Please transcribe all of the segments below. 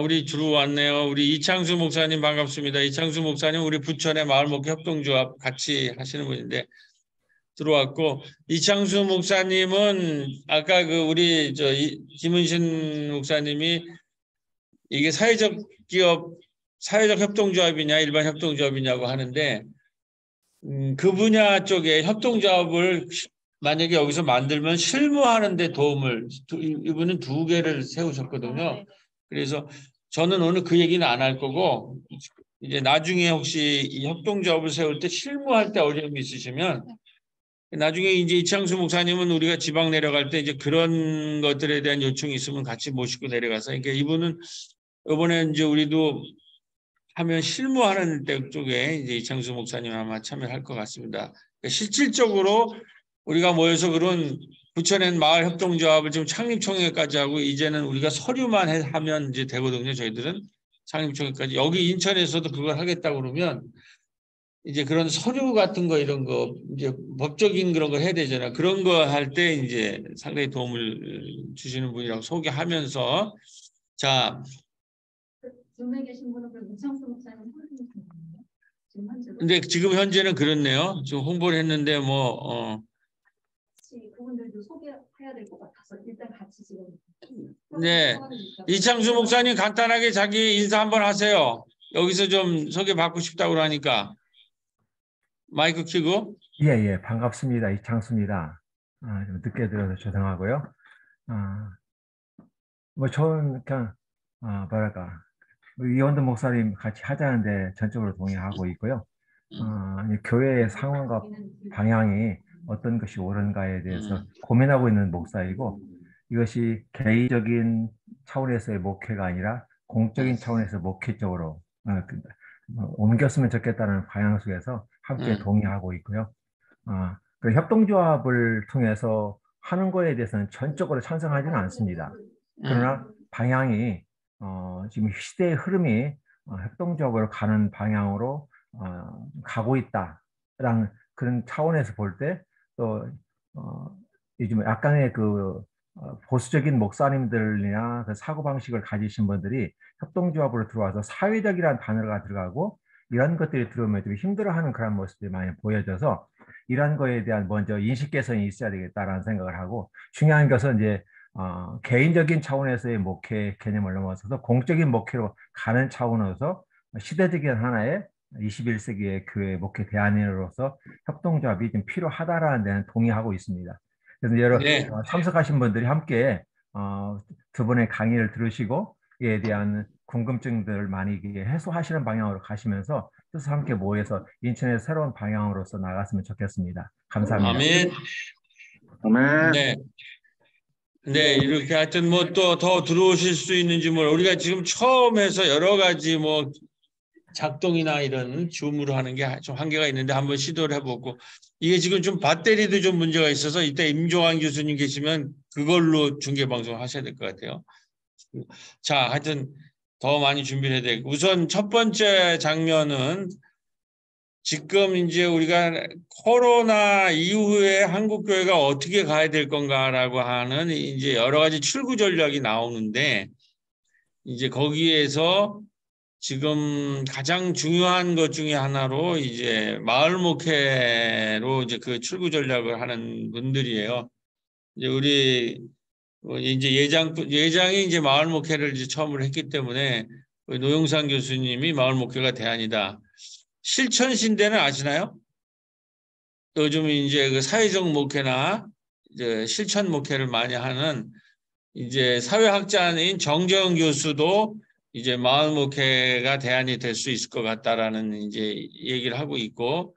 우리 들어왔네요. 우리 이창수 목사님 반갑습니다. 이창수 목사님 우리 부천의 마을목회 협동조합 같이 하시는 분인데 들어왔고, 이창수 목사님은 아까 그 우리 김은신 목사님이 이게 사회적 기업, 사회적 협동조합이냐 일반 협동조합이냐고 하는데 그 분야 쪽에 협동조합을 만약에 여기서 만들면 실무하는 데 도움을 이분은 2개를 세우셨거든요. 그래서 저는 오늘 그 얘기는 안 할 거고 이제 나중에 혹시 이 협동조합을 세울 때 실무할 때 어려움이 있으시면 나중에 이제 이창수 목사님은 우리가 지방 내려갈 때 이제 그런 것들에 대한 요청이 있으면 같이 모시고 내려가서 그러니까 이분은 이번에 이제 우리도 하면 실무하는 데 쪽에 이제 이창수 목사님 아마 참여할 것 같습니다. 그러니까 실질적으로 우리가 모여서 그런 부천엔 마을 협동조합을 지금 창립총회까지 하고 이제는 우리가 서류만 하면 이제 되거든요. 저희들은 창립총회까지 여기 인천에서도 그걸 하겠다고 그러면 이제 그런 서류 같은 거 이런 거 이제 법적인 그런 거 해야 되잖아. 그런 거 할 때 이제 상당히 도움을 주시는 분이라고 소개하면서 자. 중에 계신 분은 그럼 이창수 목사님 홍보하시는 지금 현재로? 근데 지금 현재는 그렇네요. 지금 홍보를 했는데 같이 그분들도 소개해야 될 것 같아서 일단 같이 지금. 네. 이창수 목사님 간단하게 자기 인사 한번 하세요. 여기서 좀 소개받고 싶다고 하니까. 마이크 켜고. 예, 반갑습니다. 이창수입니다. 좀 늦게 들어서 죄송하고요. 저는 그냥, 뭐랄까, 이원도 목사님 같이 하자는데 전적으로 동의하고 있고요. 교회의 상황과 방향이 어떤 것이 옳은가에 대해서 고민하고 있는 목사이고, 이것이 개인적인 차원에서의 목회가 아니라 공적인 차원에서 목회 쪽으로 옮겼으면 좋겠다는 방향 속에서 함께 동의하고 있고요. 그 협동조합을 통해서 하는 거에 대해서는 전적으로 찬성하지는 않습니다. 그러나 방향이 지금 시대의 흐름이 협동조합으로 가는 방향으로 가고 있다라는 그런 차원에서 볼 때 또 요즘 약간의 그 보수적인 목사님들이나 그 사고방식을 가지신 분들이 협동조합으로 들어와서 사회적이라는 단어가 들어가고 이런 것들이 들어오면 좀 힘들어하는 그런 모습들이 많이 보여져서 이런 거에 대한 먼저 인식 개선이 있어야 되겠다라는 생각을 하고 중요한 것은 이제 개인적인 차원에서의 목회 개념을 넘어서서 공적인 목회로 가는 차원에서 시대적인 하나의 21세기의 교회 목회 대안으로서 협동조합이 좀 필요하다라는 데는 동의하고 있습니다. 그래서 여러 참석하신 분들이 함께 두 분의 강의를 들으시고 이에 대한 궁금증들을 많이 해소하시는 방향으로 가시면서 뜻을 함께 모여서 인천의 새로운 방향으로서 나갔으면 좋겠습니다. 감사합니다. 아멘. 아멘. 네. 네, 이렇게 하여튼 뭐 또 더 들어오실 수 있는지 우리가 지금 처음 해서 여러 가지 작동이나 이런 줌으로 하는 게 좀 한계가 있는데 한번 시도를 해보고 이게 지금 좀 배터리도 좀 문제가 있어서 이때 임종환 교수님 계시면 그걸로 중계 방송 하셔야 될 것 같아요. 자, 하여튼 더 많이 준비를 해야 되고 우선 첫 번째 장면은 지금 이제 우리가 코로나 이후에 한국 교회가 어떻게 가야 될 건가라고 하는 이제 여러 가지 출구 전략이 나오는데 이제 거기에서 지금 가장 중요한 것 중에 하나로 이제 마을 목회로 이제 그 출구 전략을 하는 분들이에요. 이제 우리 이제 예장이 이제 마을 목회를 이제 처음으로 했기 때문에 노영상 교수님이 마을 목회가 대안이다. 실천신대는 아시나요? 요즘 이제 그 사회적 목회나 이제 실천 목회를 많이 하는 이제 사회학자인 정재영 교수도 이제 마을 목회가 대안이 될 수 있을 것 같다라는 이제 얘기를 하고 있고,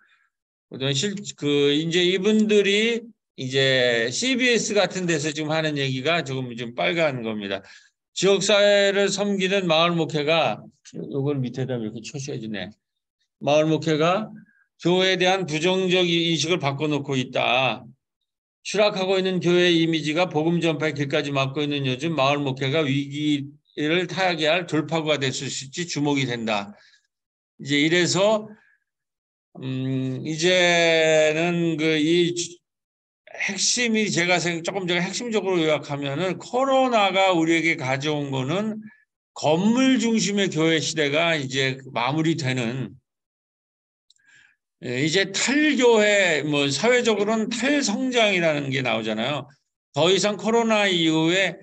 이제 이분들이 이제 CBS 같은 데서 지금 하는 얘기가 조금 좀 빨간 겁니다. 지역사회를 섬기는 마을 목회가, 요걸 밑에다 이렇게 쳐셔야지네. 마을 목회가 교회에 대한 부정적 인식을 바꿔놓고 있다. 추락하고 있는 교회의 이미지가 복음 전파의 길까지 막고 있는 요즘 마을 목회가 위기를 타개할 돌파구가 될 수 있을지 주목이 된다. 이제 이래서 이제는 이 핵심이 제가 조금 전에 핵심적으로 요약하면은 코로나가 우리에게 가져온 거는 건물 중심의 교회 시대가 이제 마무리되는, 이제 탈교회, 뭐 사회적으로는 탈성장이라는 게 나오잖아요. 더 이상 코로나 이후에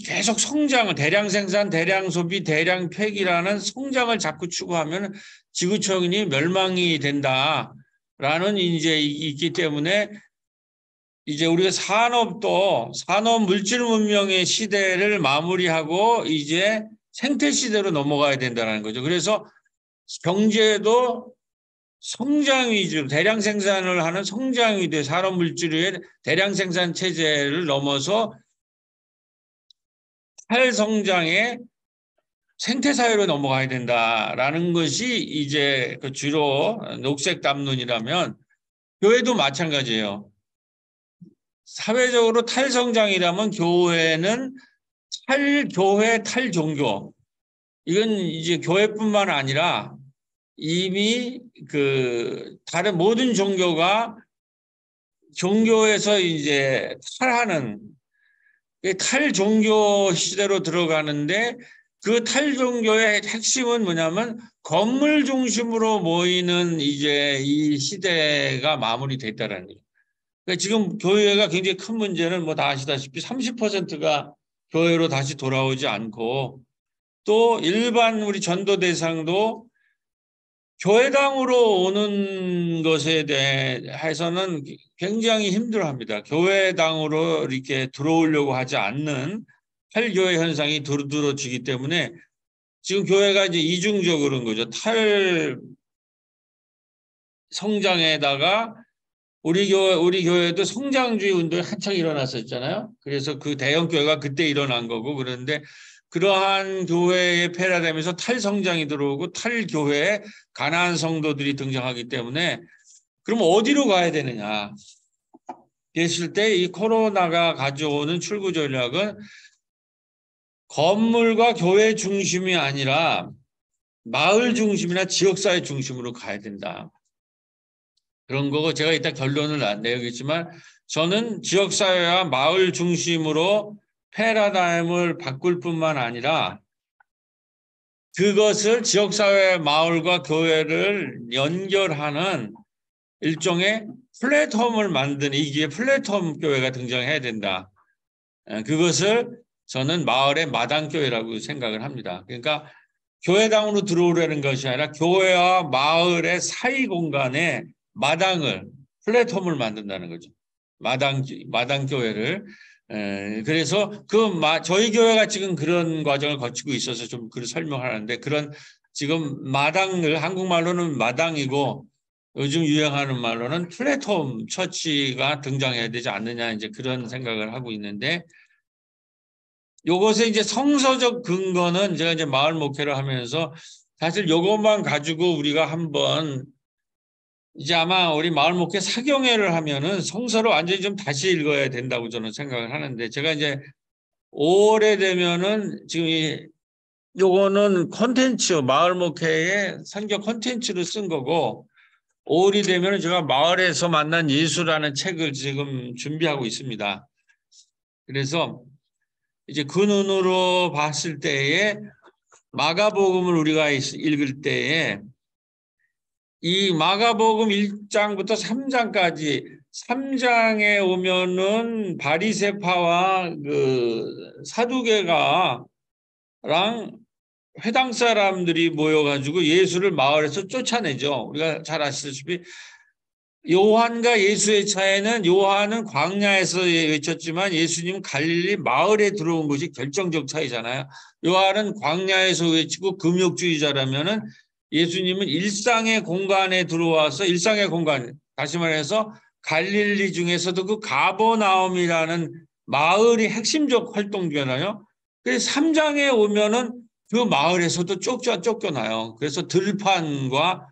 계속 성장을, 대량 생산, 대량 소비, 대량 폐기라는 성장을 자꾸 추구하면 지구촌이 멸망이 된다라는 이제 있기 때문에 이제 우리가 산업 물질 문명의 시대를 마무리하고 이제 생태 시대로 넘어가야 된다는 거죠. 그래서 경제도 성장 위주로 대량 생산을 하는 성장 위주의 산업 물질의 대량 생산 체제를 넘어서 탈성장의 생태사회로 넘어가야 된다라는 것이 이제 그 주로 녹색 담론이라면 교회도 마찬가지예요. 사회적으로 탈성장이라면 교회는 탈교회, 탈종교. 이건 이제 교회뿐만 아니라 이미 그 다른 모든 종교에서 이제 탈하는 탈종교 시대로 들어가는데 그 탈종교의 핵심은 뭐냐면 건물 중심으로 모이는 이제 이 시대가 마무리됐다라는 거예요. 그러니까 지금 교회가 굉장히 큰 문제는 뭐 다 아시다시피 30%가 교회로 다시 돌아오지 않고 또 일반 우리 전도 대상도 교회당으로 오는 것에 대해서는 굉장히 힘들어합니다. 교회당으로 이렇게 들어오려고 하지 않는 탈교회 현상이 두드러지기 때문에 지금 교회가 이제 이중적으로 그런 거죠. 탈성장에다가 우리 교회도 성장주의 운동이 한창 일어났었잖아요. 그래서 그 대형 교회가 그때 일어난 거고 그런데 그러한 교회의 패러다임에서 탈성장이 들어오고 탈교회에 가난한 성도들이 등장하기 때문에 그럼 어디로 가야 되느냐. 그랬을 때 이 코로나가 가져오는 출구 전략은 건물과 교회 중심이 아니라 마을 중심이나 지역사회 중심으로 가야 된다. 그런 거고 제가 이따 결론을 안 내겠지만 저는 지역사회와 마을 중심으로 패러다임을 바꿀 뿐만 아니라 그것을 지역사회, 마을과 교회를 연결하는 일종의 플랫폼을 만드는 이게 플랫폼 교회가 등장해야 된다. 그것을 저는 마을의 마당교회라고 생각을 합니다. 그러니까 교회당으로 들어오려는 것이 아니라 교회와 마을의 사이 공간에 마당을, 플랫폼을 만든다는 거죠. 마당교회를. 그래서 저희 교회가 지금 그런 과정을 거치고 있어서 좀 그걸 설명하는데 그런 지금 마당을 한국말로는 마당이고 요즘 유행하는 말로는 플랫폼 처치가 등장해야 되지 않느냐 이제 그런 생각을 하고 있는데 요것의 이제 성서적 근거는 제가 이제 마을 목회를 하면서 사실 요것만 가지고 우리가 한번 이제 아마 우리 마을 목회 사경회를 하면은 성서를 완전히 좀 다시 읽어야 된다고 저는 생각을 하는데 제가 이제 5월에 되면은 지금 요거는 콘텐츠 마을 목회의 선교 콘텐츠를 쓴 거고 5월이 되면은 제가 마을에서 만난 예수라는 책을 지금 준비하고 있습니다. 그래서 이제 그 눈으로 봤을 때에 마가복음을 우리가 읽을 때에 이 마가복음 1장부터 3장까지 3장에 오면은 바리새파와 그 사두개가랑 회당 사람들이 모여가지고 예수를 마을에서 쫓아내죠. 우리가 잘 아시다시피 요한과 예수의 차이는 요한은 광야에서 외쳤지만 예수님은 갈릴리 마을에 들어온 것이 결정적 차이잖아요. 요한은 광야에서 외치고 금욕주의자라면은 예수님은 일상의 공간에 들어와서 일상의 공간, 다시 말해서 갈릴리 중에서도 그 가버나움이라는 마을이 핵심적 활동이잖아요. 그래서 3장에 오면은 그 마을에서도 쫓겨나요. 그래서 들판과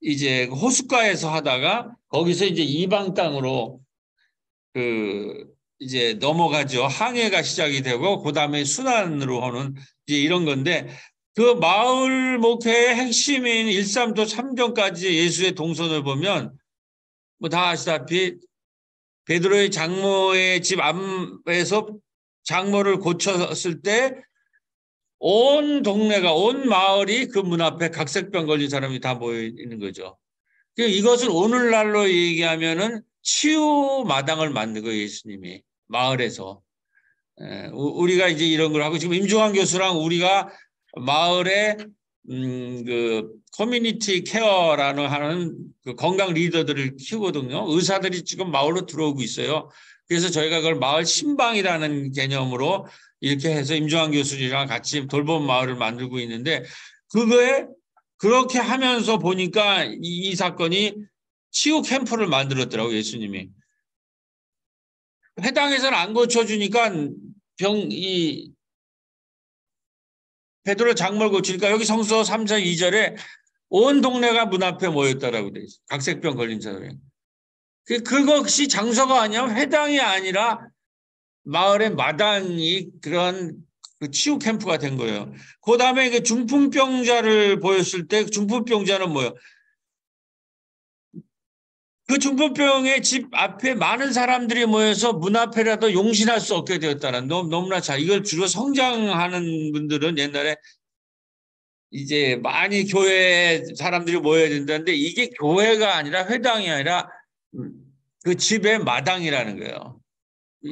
이제 호숫가에서 하다가 거기서 이제 이방 땅으로 이제 넘어가죠. 항해가 시작이 되고 그다음에 순환으로 하는 이제 이런 건데 그 마을 목회의 핵심인 1~3도 3장까지 예수의 동선을 보면 뭐 다 아시다시피 베드로의 장모의 집 앞에서 장모를 고쳤을 때 온 동네가, 온 마을이 그 문 앞에 각색병 걸린 사람이 다 모여 있는 거죠. 이것을 오늘날로 얘기하면은 치유 마당을 만든 거예요, 예수님이. 마을에서. 우리가 이제 이런 걸 하고, 지금 임종환 교수랑 우리가 마을에 그 커뮤니티 케어라는 하는 그 건강 리더들을 키우거든요. 의사들이 지금 마을로 들어오고 있어요. 그래서 저희가 그걸 마을 신방이라는 개념으로 이렇게 해서 임종환 교수님이랑 같이 돌봄 마을을 만들고 있는데, 그거에 그렇게 하면서 보니까 이 사건이 치유 캠프를 만들었더라고요, 예수님이. 회당에서는 안 고쳐주니까 베드로 장모를 고치니까 여기 성서 3장 2절에 온 동네가 문 앞에 모였다라고 돼 있어요. 각색병 걸린 사람이. 그것이 장소가 아니야. 회당이 아니라 마을의 마당이 그런 그 치유 캠프가 된 거예요. 그 다음에 그 중풍병자를 보였을 때 중풍병자는 뭐예요? 그 중풍병의 집 앞에 많은 사람들이 모여서 문 앞에라도 용신할 수 없게 되었다는, 너무나 잘. 이걸 주로 성장하는 분들은 옛날에 이제 많이 교회 사람들이 모여야 된다는데, 이게 교회가 아니라 회당이 아니라 그 집의 마당이라는 거예요.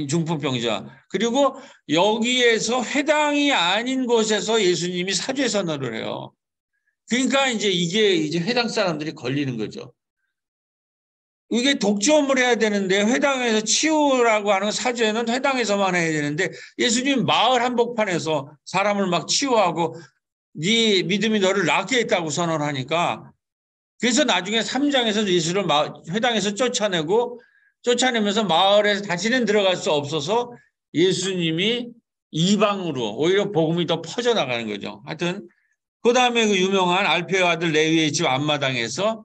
중풍병자. 그리고 여기에서 회당이 아닌 곳에서 예수님이 사죄 선언을 해요. 그러니까 이게 이제 회당 사람들이 걸리는 거죠. 이게 독점을 해야 되는데, 회당에서 치유라고 하는 사죄는 회당에서만 해야 되는데, 예수님 마을 한복판에서 사람을 막 치유하고 네 믿음이 너를 낫게 했다고 선언하니까, 그래서 나중에 3장에서 예수를 회당에서 쫓아내면서 마을에 다시는 들어갈 수 없어서 예수님이 이방으로 오히려 복음이 더 퍼져나가는 거죠. 하여튼 그 다음에 그 유명한 알페의 아들 레위의 집 앞마당에서,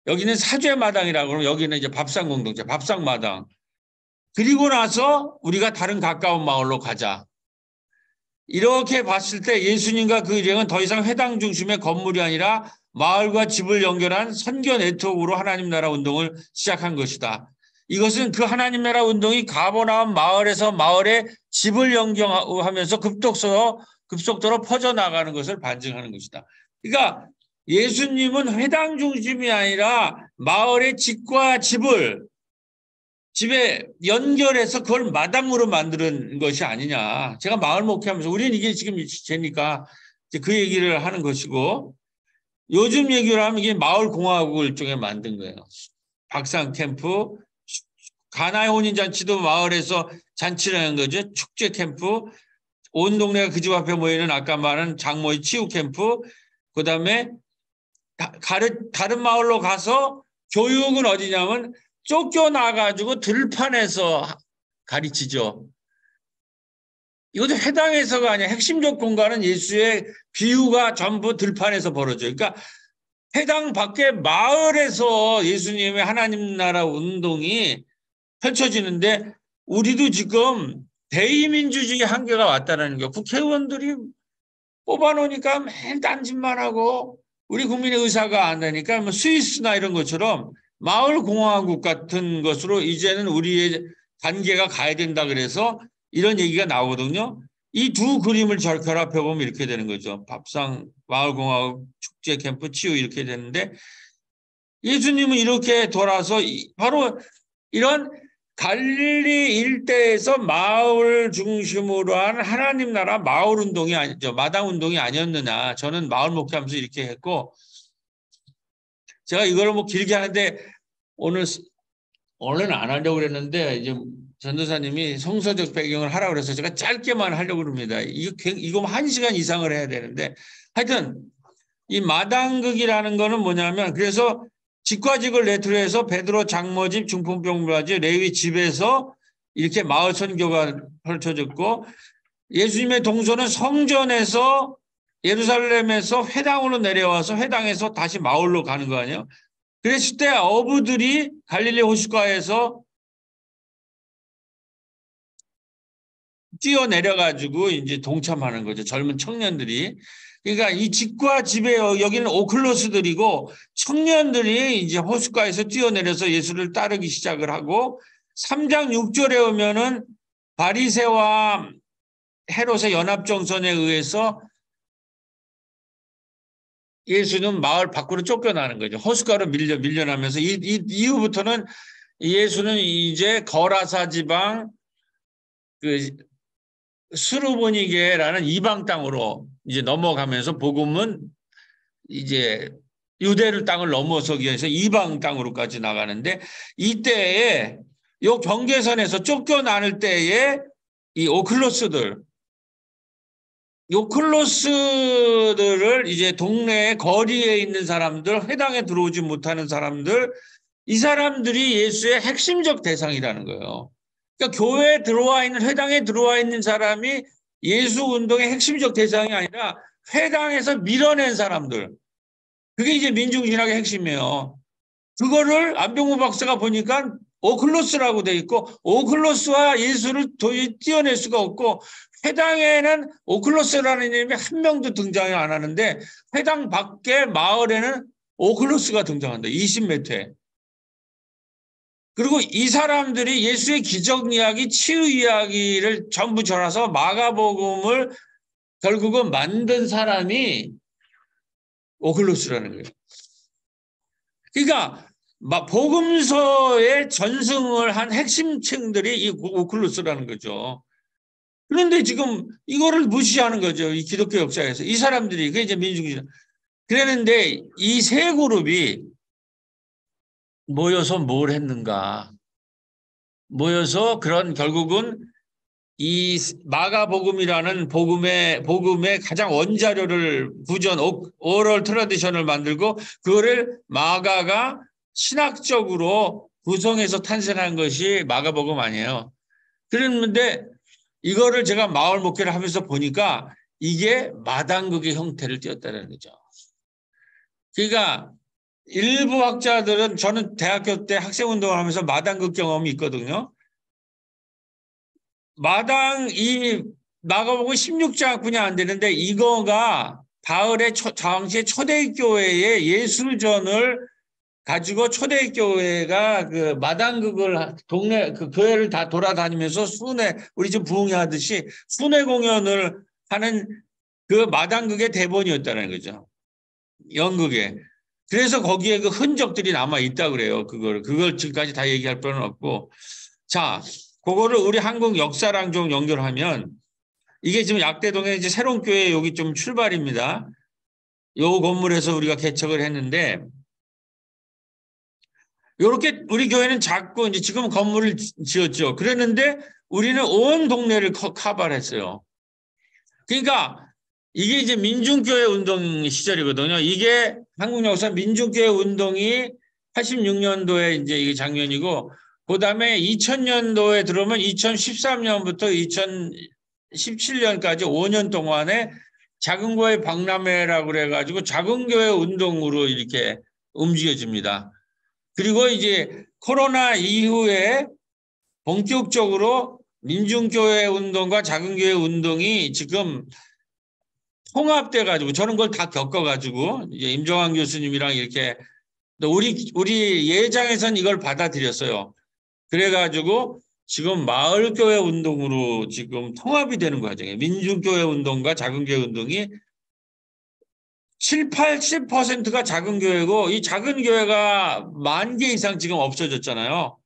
여기는 사죄마당이라고 그러면 여기는 이제 밥상 공동체, 밥상마당. 그리고 나서 우리가 다른 가까운 마을로 가자. 이렇게 봤을 때 예수님과 그 일행은 더 이상 회당 중심의 건물이 아니라 마을과 집을 연결한 선교 네트워크로 하나님 나라 운동을 시작한 것이다. 이것은 그 하나님 나라 운동이 가버나움 마을에서 마을에 집을 연결하면서 급속도로 퍼져나가는 것을 반증하는 것이다. 그러니까 예수님은 회당 중심이 아니라 마을의 집과 집에 연결해서 그걸 마당으로 만드는 것이 아니냐. 제가 마을 목회하면서 우리는 이게 지금 되니까 그 얘기를 하는 것이고, 요즘 얘기를 하면 이게 마을 공화국을 일종의 만든 거예요. 박상 캠프, 가나의 혼인잔치도 마을에서 잔치를 하는 거죠. 축제 캠프, 온 동네가 그 집 앞에 모이는 아까 말한 장모의 치유 캠프, 그 다음에 다른 마을로 가서 교육은 어디냐면 쫓겨나가지고 들판에서 가르치죠. 이것도 회당에서가 아니라 핵심적 공간은 예수의 비유가 전부 들판에서 벌어져요. 그러니까 회당 밖에 마을에서 예수님의 하나님 나라 운동이 펼쳐지는데, 우리도 지금 대의민주주의 한계가 왔다는 거. 국회의원들이 뽑아놓으니까 맨 딴짓만 하고 우리 국민의 의사가 안 되니까 뭐 스위스나 이런 것처럼 마을 공화국 같은 것으로 이제는 우리의 단계가 가야 된다 그래서 이런 얘기가 나오거든요. 이 두 그림을 결합해 보면 이렇게 되는 거죠. 밥상, 마을 공화국, 축제 캠프, 치유 이렇게 되는데, 예수님은 이렇게 돌아서 바로 이런 갈릴리 일대에서 마을 중심으로 한 하나님 나라 마을 운동이 아니죠. 마당 운동이 아니었느냐. 저는 마을 목회하면서 이렇게 했고, 제가 이걸 뭐 길게 하는데 오늘은 안 하려고 그랬는데 이제 전도사님이 성서적 배경을 하라고 그래서 제가 짧게만 하려고 합니다. 이거 1시간 이상을 해야 되는데, 하여튼 이 마당극이라는 거는 뭐냐면, 그래서 직과직을 네트로 해서 베드로 장모집, 중풍병자집, 레위 집에서 이렇게 마을 선교가 펼쳐졌고, 예수님의 동서는 성전에서 예루살렘에서 회당으로 내려와서 회당에서 다시 마을로 가는 거 아니에요? 그랬을 때 어부들이 갈릴리 호숫가에서 뛰어내려가지고 이제 동참하는 거죠. 젊은 청년들이. 그러니까 이 집과 집에 여기는 오클로스들이고, 청년들이 이제 호숫가에서 뛰어내려서 예수를 따르기 시작을 하고, 3장 6절에 오면은 바리새와 헤롯의 연합정선에 의해서 예수는 마을 밖으로 쫓겨나는 거죠. 호숫가로 밀려나면서 이후부터는 예수는 이제 거라사 지방 그 스루보니게라는 이방 땅으로 이제 넘어가면서 복음은 이제 유대를 땅을 넘어서기 위해서 이방 땅으로까지 나가는데 이때에 요 경계선에서 쫓겨나는 때에 이 오클로스들을 이제 동네 거리에 있는 사람들, 회당에 들어오지 못하는 사람들, 이 사람들이 예수의 핵심적 대상이라는 거예요. 그러니까 교회에 들어와 있는, 회당에 들어와 있는 사람이 예수 운동의 핵심적 대상이 아니라 회당에서 밀어낸 사람들. 그게 이제 민중신학의 핵심이에요. 그거를 안병무 박사가 보니까 오클로스라고 돼 있고 오클로스와 예수를 도저히 띄어낼 수가 없고 회당에는 오클로스라는 이름이 한 명도 등장을 안 하는데 회당 밖에 마을에는 오클로스가 등장한다. 20몇 회. 그리고 이 사람들이 예수의 기적 이야기, 치유 이야기를 전부 전해서 마가복음을 결국은 만든 사람이 오클로스라는 거예요. 그러니까 복음서의 전승을 한 핵심층들이 이 오클로스라는 거죠. 그런데 지금 이거를 무시하는 거죠. 이 기독교 역사에서. 이 사람들이, 그게 이제 민중주의. 그랬는데 이 세 그룹이 모여서 뭘 했는가. 모여서 그런 결국은 이 마가복음이라는 복음의 가장 원자료를 구전, 오럴 트래디션을 만들고 그거를 마가가 신학적으로 구성해서 탄생한 것이 마가복음 아니에요. 그랬는데 이거를 제가 마을 목회를 하면서 보니까 이게 마당극의 형태를 띄었다는 거죠. 그러니까 일부 학자들은 저는 대학교 때 학생운동을 하면서 마당극 경험이 있거든요. 이 마가복음 16장뿐이 안 되는데 이거가 바울의 당시의 초대교회의 예술전을 가지고 초대교회가 그 마당극을 동네 그 교회를 다 돌아다니면서 우리 집 부흥회 하듯이 순회 공연을 하는 그 마당극의 대본이었다는 거죠. 연극에. 그래서 거기에 그 흔적들이 남아 있다 그래요. 그걸 지금까지 다 얘기할 필요는 없고. 자, 그거를 우리 한국 역사랑 좀 연결하면 이게 지금 약대동에 이제 새로운 교회 여기 좀 출발입니다. 요 건물에서 우리가 개척을 했는데 요렇게 우리 교회는 작고 이제 지금 건물을 지었죠. 그랬는데 우리는 온 동네를 커버를 했어요. 그러니까 이게 이제 민중교회 운동 시절이거든요. 이게 한국 역사 민중교회 운동이 86년도에 이제 이게 작년이고 그다음에 2000년도에 들어오면 2013년부터 2017년까지 5년 동안에 작은교회 박람회라고 그래가지고 작은교회 운동으로 이렇게 움직여집니다. 그리고 이제 코로나 이후에 본격적으로 민중교회 운동과 작은교회 운동이 지금 통합돼가지고 저는 그걸 다 겪어가지고 이제 임종환 교수님이랑 이렇게 우리 예장에서는 이걸 받아들였어요. 그래가지고 지금 마을교회 운동으로 지금 통합이 되는 과정이에요. 민중교회 운동과 작은교회 운동이 80%가 작은 교회고 이 작은 교회가 10,000개 이상 지금 없어졌잖아요.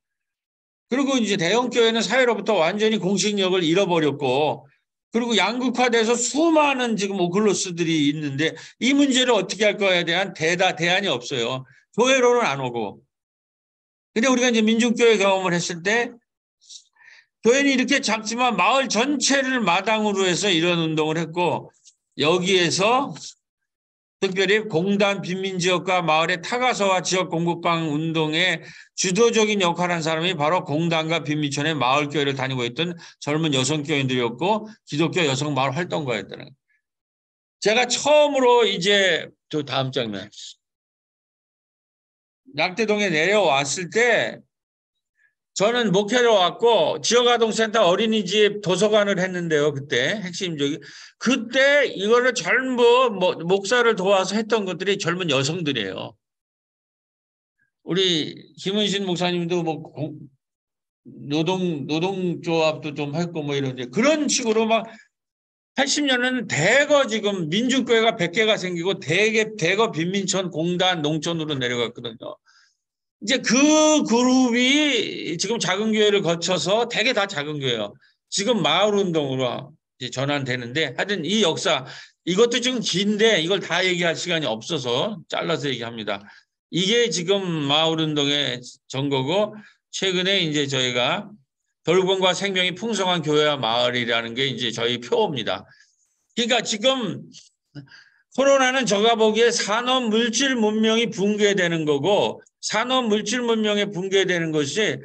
그리고 이제 대형 교회는 사회로부터 완전히 공식력을 잃어버렸고 그리고 양극화돼서 수많은 지금 오클로스들이 있는데 이 문제를 어떻게 할 거에 대한 대안이 없어요. 교회로는 안 오고. 근데 우리가 이제 민중교회 경험을 했을 때 교회는 이렇게 작지만 마을 전체를 마당으로 해서 이런 운동을 했고 여기에서 특별히 공단 빈민지역과 마을의 타가서와 지역 공급방 운동에 주도적인 역할을 한 사람이 바로 공단과 빈민촌의 마을교회를 다니고 있던 젊은 여성교인들이었고 기독교 여성 마을 활동가였다는 거예요. 제가 처음으로 이제 저 다음 장면 약대동에 내려왔을 때 저는 목회로 왔고 지역아동센터 어린이집 도서관을 했는데요. 그때 핵심적인 그때 이거를 전부 목사를 도와서 했던 것들이 젊은 여성들이에요. 우리 김은신 목사님도 노동조합도 좀 했고 뭐 이런데 그런 식으로 막 80년에는 대거 지금 민중교회가 100개가 생기고 대거 빈민촌 공단 농촌으로 내려갔거든요. 이제 그 그룹이 지금 작은 교회를 거쳐서 대개 다 작은 교회예요. 지금 마을 운동으로 이제 전환되는데 하여튼 이 역사 이것도 지금 긴데 이걸 다 얘기할 시간이 없어서 잘라서 얘기합니다. 이게 지금 마을 운동의 전거고 최근에 이제 저희가 돌봄과 생명이 풍성한 교회와 마을이라는 게 이제 저희 표어입니다. 그러니까 지금 코로나는 제가 보기에 산업 물질 문명이 붕괴되는 거고 산업 물질 문명이 붕괴되는 것이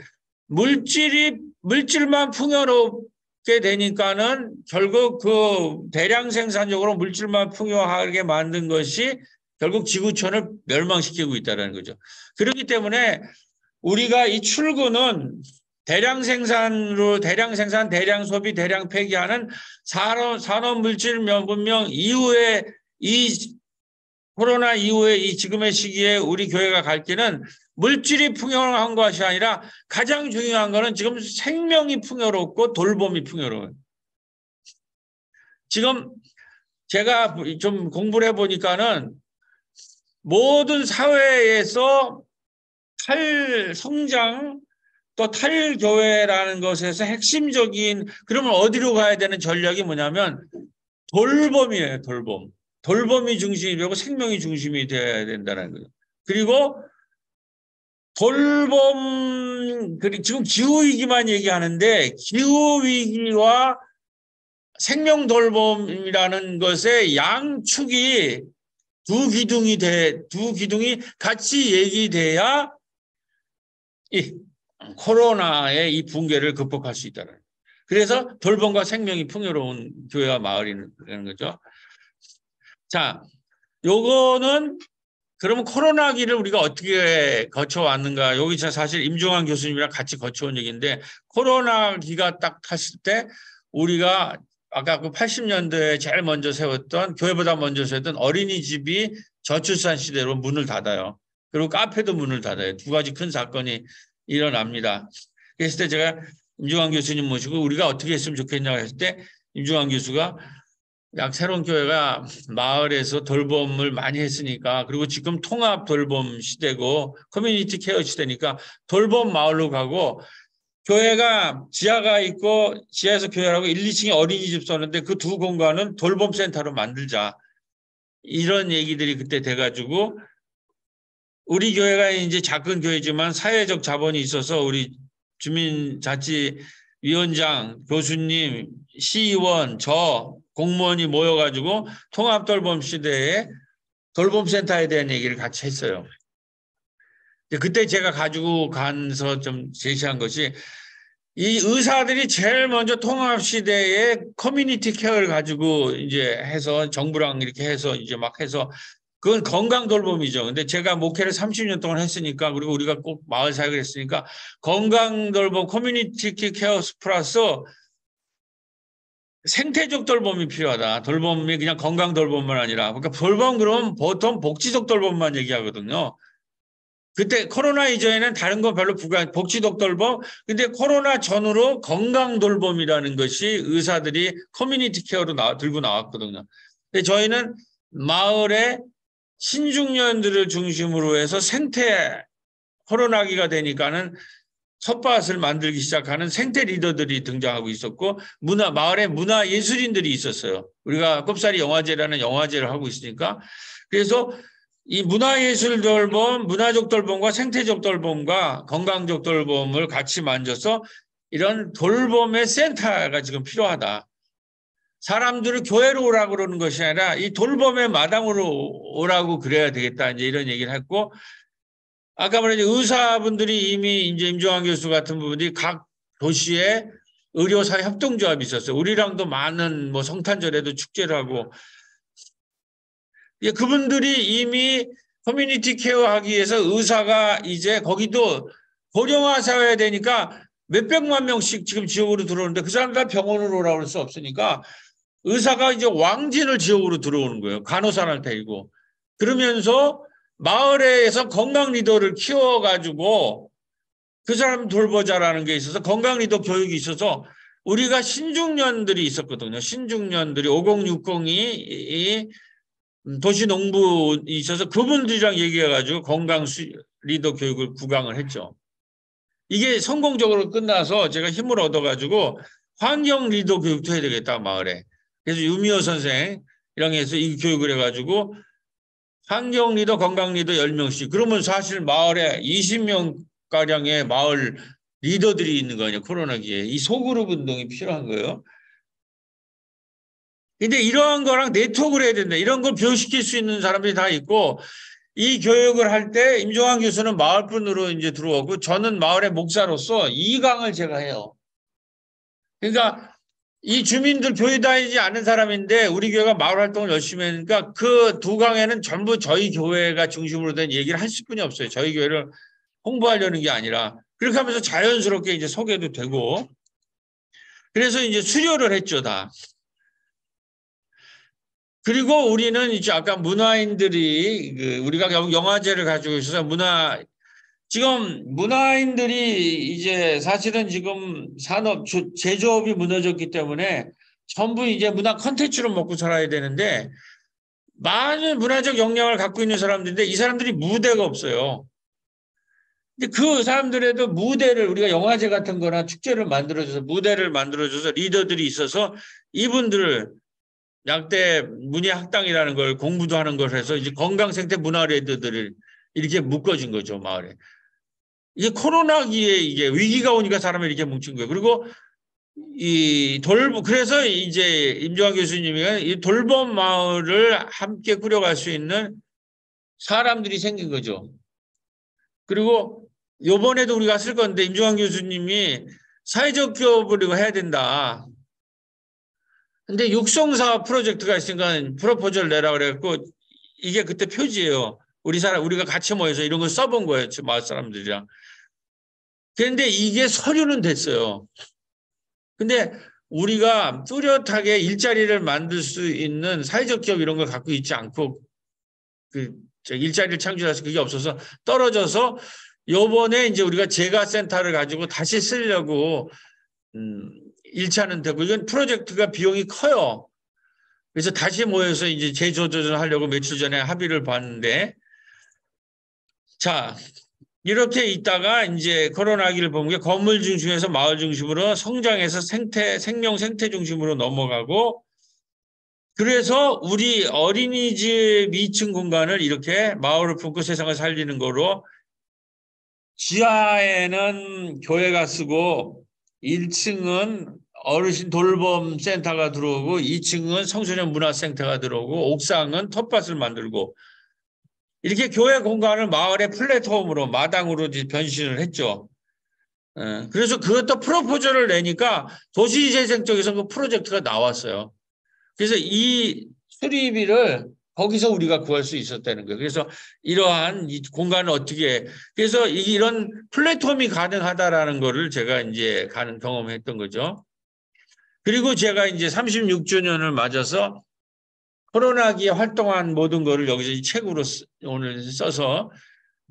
물질만 풍요롭게 되니까는 결국 그 대량 생산적으로 물질만 풍요하게 만든 것이 결국 지구촌을 멸망시키고 있다는 거죠. 그렇기 때문에 우리가 이 출구는 대량 생산으로 대량 생산, 대량 소비, 대량 폐기하는 산업 물질 문명 이후에 이 코로나 이후에 이 지금의 시기에 우리 교회가 갈 길은 물질이 풍요한 것이 아니라 가장 중요한 거는 지금 생명이 풍요롭고 돌봄이 풍요로워요. 지금 제가 좀 공부를 해보니까는 모든 사회에서 탈성장 또 탈교회라는 것에서 핵심적인 그러면 어디로 가야 되는 전략이 뭐냐면 돌봄이에요. 돌봄. 돌봄이 중심이 되고 생명이 중심이 되어야 된다는 거예요. 그리고 돌봄 지금 기후위기만 얘기하는데 기후위기와 생명 돌봄이라는 것의 양축이 두 기둥이 같이 얘기돼야 이 코로나의 이 붕괴를 극복할 수 있다는 거예요. 그래서 돌봄과 생명이 풍요로운 교회와 마을이라는 거죠. 자, 요거는 그러면 코로나기를 우리가 어떻게 거쳐왔는가? 여기 사실 임종환 교수님이랑 같이 거쳐온 얘기인데 코로나기가 딱 탔을 때 우리가 아까 그 80년대에 제일 먼저 세웠던 교회보다 먼저 세웠던 어린이집이 저출산 시대로 문을 닫아요. 그리고 카페도 문을 닫아요. 두 가지 큰 사건이 일어납니다. 그랬을 때 제가 임종환 교수님 모시고 우리가 어떻게 했으면 좋겠냐고 했을 때 임종환 교수가 새로운 교회가 마을에서 돌봄을 많이 했으니까 그리고 지금 통합 돌봄 시대고 커뮤니티 케어 시대니까 돌봄 마을로 가고 교회가 지하가 있고 지하에서 교회라고 1, 2층에 어린이집 썼는데 그 두 공간은 돌봄센터로 만들자. 이런 얘기들이 그때 돼가지고 우리 교회가 이제 작은 교회지만 사회적 자본이 있어서 우리 주민자치위원장, 교수님, 시의원, 저 공무원이 모여가지고 통합돌봄 시대에 돌봄센터에 대한 얘기를 같이 했어요. 그때 제가 가지고 가서 좀 제시한 것이 이 의사들이 제일 먼저 통합 시대에 커뮤니티 케어를 가지고 이제 해서 정부랑 이렇게 해서 이제 막 해서 그건 건강 돌봄이죠. 근데 제가 목회를 30년 동안 했으니까 그리고 우리가 꼭 마을 사역을 했으니까 건강 돌봄 커뮤니티 케어 플러스 생태적 돌봄이 필요하다. 돌봄이 그냥 건강 돌봄만 아니라 그러니까 돌봄 그러면 보통 복지적 돌봄만 얘기하거든요. 그때 코로나 이전에는 다른 거 별로 복지적 돌봄. 근데 코로나 전후로 건강 돌봄이라는 것이 의사들이 커뮤니티 케어로 들고 나왔거든요. 근데 저희는 마을에 신중년들을 중심으로 해서 생태 코로나기가 되니까는 텃밭을 만들기 시작하는 생태 리더들이 등장하고 있었고 마을에 문화 예술인들이 있었어요. 우리가 꼽사리 영화제라는 영화제를 하고 있으니까 그래서 이 문화예술 돌봄, 문화적 돌봄과 생태적 돌봄과 건강적 돌봄을 같이 만져서 이런 돌봄의 센터가 지금 필요하다. 사람들을 교회로 오라고 그러는 것이 아니라 이 돌봄의 마당으로 오라고 그래야 되겠다. 이제 이런 얘기를 했고 아까 말한 의사분들이 이미 이제 임종환 교수 같은 분들이 각 도시에 의료사 협동조합이 있었어요. 우리랑도 많은 뭐 성탄절에도 축제를 하고 그분들이 이미 커뮤니티 케어하기 위해서 의사가 이제 거기도 고령화 사회가 되니까 몇백만 명씩 지금 지역으로 들어오는데 그 사람들 다 병원으로 오라고 할 수 없으니까 의사가 이제 왕진을 지역으로 들어오는 거예요. 간호사를 데리고. 그러면서 마을에서 건강 리더를 키워가지고 그 사람 돌보자라는 게 있어서 건강 리더 교육이 있어서 우리가 신중년들이 있었거든요. 신중년들이 5060이 도시농부 있어서 그분들이랑 얘기해가지고 건강 리더 교육을 구강을 했죠. 이게 성공적으로 끝나서 제가 힘을 얻어가지고 환경 리더 교육도 해야 되겠다, 마을에. 그래서 유미호 선생이랑 해서 이 교육을 해가지고 환경 리더, 건강 리더 10명씩. 그러면 사실 마을에 20명가량의 마을 리더들이 있는 거 아니에요, 코로나기에. 이 소그룹 운동이 필요한 거예요. 근데 이러한 거랑 네트워크를 해야 된다. 이런 걸 교육시킬 수 있는 사람들이 다 있고, 이 교육을 할 때 임종환 교수는 마을분으로 이제 들어오고, 저는 마을의 목사로서 이 강을 제가 해요. 그러니까 이 주민들 교회 다니지 않는 사람인데 우리 교회가 마을 활동을 열심히 하니까 그 두 강에는 전부 저희 교회가 중심으로 된 얘기를 할 수뿐이 없어요. 저희 교회를 홍보하려는 게 아니라. 그렇게 하면서 자연스럽게 이제 소개도 되고. 그래서 이제 수료를 했죠, 다. 그리고 우리는 이제 아까 문화인들이 우리가 영화제를 가지고 있어서 지금 문화인들이 이제 사실은 지금 제조업이 무너졌기 때문에 전부 이제 문화 콘텐츠로 먹고 살아야 되는데 많은 문화적 역량을 갖고 있는 사람들인데 이 사람들이 무대가 없어요. 근데 그 사람들에도 무대를 우리가 영화제 같은 거나 축제를 만들어줘서 무대를 만들어줘서 리더들이 있어서 이분들을 약대 문예학당이라는 걸 공부도 하는 걸 해서 이제 건강생태 문화레드들을 이렇게 묶어준 거죠, 마을에. 이게 코로나기에 이게 위기가 오니까 사람이 이렇게 뭉친 거예요. 그리고 그래서 이제 임종환 교수님이 이 돌봄 마을을 함께 꾸려갈 수 있는 사람들이 생긴 거죠. 그리고 요번에도 우리가 쓸 건데 임종환 교수님이 사회적 기업을 해야 된다. 근데 육성사업 프로젝트가 있으니까 프로포즈를 내라 그랬고 이게 그때 표지예요. 우리가 같이 모여서 이런 걸 써본 거예요. 마을 사람들이랑. 그런데 이게 서류는 됐어요. 근데 우리가 뚜렷하게 일자리를 만들 수 있는 사회적 기업 이런 걸 갖고 있지 않고 일자리를 창출해서 그게 없어서 떨어져서 요번에 이제 우리가 재가센터를 가지고 다시 쓰려고 1차는 되고 이건 프로젝트가 비용이 커요. 그래서 다시 모여서 이제 재조정하려고 며칠 전에 합의를 봤는데 자 이렇게 있다가 이제 코로나기를 본 게 건물 중심에서 마을 중심으로 성장해서 생명 생태 중심으로 넘어가고 그래서 우리 어린이집 2층 공간을 이렇게 마을을 품고 세상을 살리는 거로 지하에는 교회가 쓰고 1층은 어르신 돌봄 센터가 들어오고 2층은 청소년 문화센터가 들어오고 옥상은 텃밭을 만들고 이렇게 교회 공간을 마을의 플랫폼으로 마당으로 변신을 했죠. 그래서 그것도 프로포저를 내니까 도시재생 쪽에서 그 프로젝트가 나왔어요. 그래서 이 수리비를 거기서 우리가 구할 수 있었다는 거예요. 그래서 이러한 이 공간을 어떻게 그래서 이런 플랫폼이 가능하다라는 거를 제가 이제 경험했던 거죠. 그리고 제가 이제 36주년을 맞아서 코로나기에 활동한 모든 거를 여기서 이 책으로 오늘 써서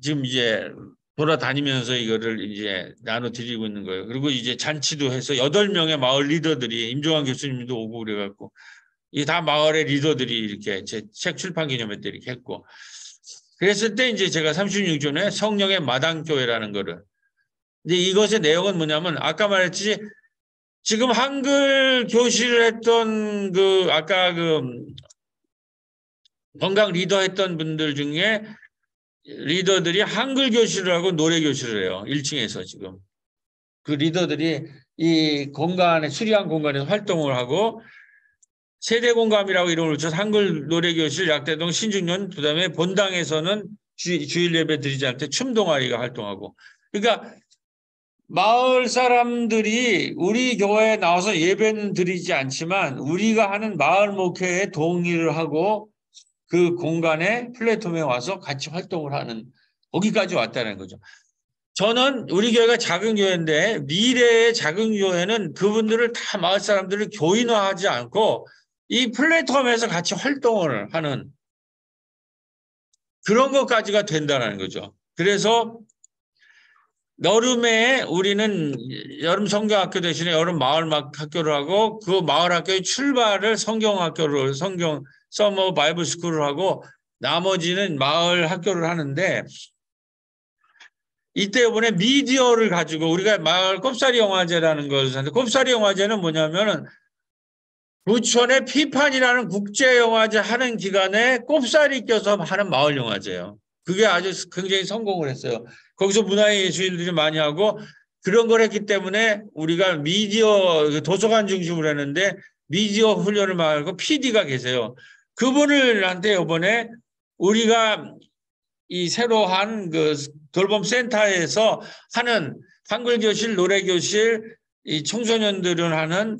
지금 이제 돌아다니면서 이거를 이제 나눠드리고 있는 거예요. 그리고 이제 잔치도 해서 8명의 마을 리더들이 임종환 교수님도 오고 그래갖고 이 다 마을의 리더들이 이렇게 제 책 출판 기념회 때 이렇게 했고 그랬을 때 이제 제가 36주년에 성령의 마당교회라는 거를 근데 이것의 내용은 뭐냐면 아까 말했지 지금 한글 교실을 했던 아까 건강 리더 했던 분들 중에 리더들이 한글 교실을 하고 노래 교실을 해요. 1층에서 지금. 그 리더들이 이 공간에, 수리한 공간에서 활동을 하고 세대 공감이라고 이름을 붙여서 한글 노래 교실 약대동 신중년 그다음에 본당에서는 주일 예배 드리지 않을 때 춤 동아리가 활동하고 그러니까 마을 사람들이 우리 교회에 나와서 예배는 드리지 않지만 우리가 하는 마을 목회에 동의를 하고 그 공간에 플랫폼에 와서 같이 활동을 하는 거기까지 왔다는 거죠. 저는 우리 교회가 작은 교회인데 미래의 작은 교회는 그분들을 다 마을 사람들을 교인화하지 않고 이 플랫폼에서 같이 활동을 하는 그런 것까지가 된다는 거죠. 그래서 여름에 우리는 여름 성경학교 대신에 여름 마을 학교를 하고 그 마을 학교의 출발을 성경학교를 서머 바이블 스쿨을 하고 나머지는 마을 학교를 하는데 이때 이번에 미디어를 가지고 우리가 마을 꼽사리 영화제라는 것을 하는데 꼽사리 영화제는 뭐냐면은 부천의 피판이라는 국제 영화제 하는 기간에 꼽사리 껴서 하는 마을 영화제예요. 그게 아주 굉장히 성공을 했어요. 거기서 문화예술들이 많이 하고 그런 걸 했기 때문에 우리가 미디어 도서관 중심으로 했는데 미디어 훈련을 말고 PD가 계세요. 그분을한테 이번에 우리가 이 새로 한 그 돌봄 센터에서 하는 한글 교실, 노래 교실, 이 청소년들은 하는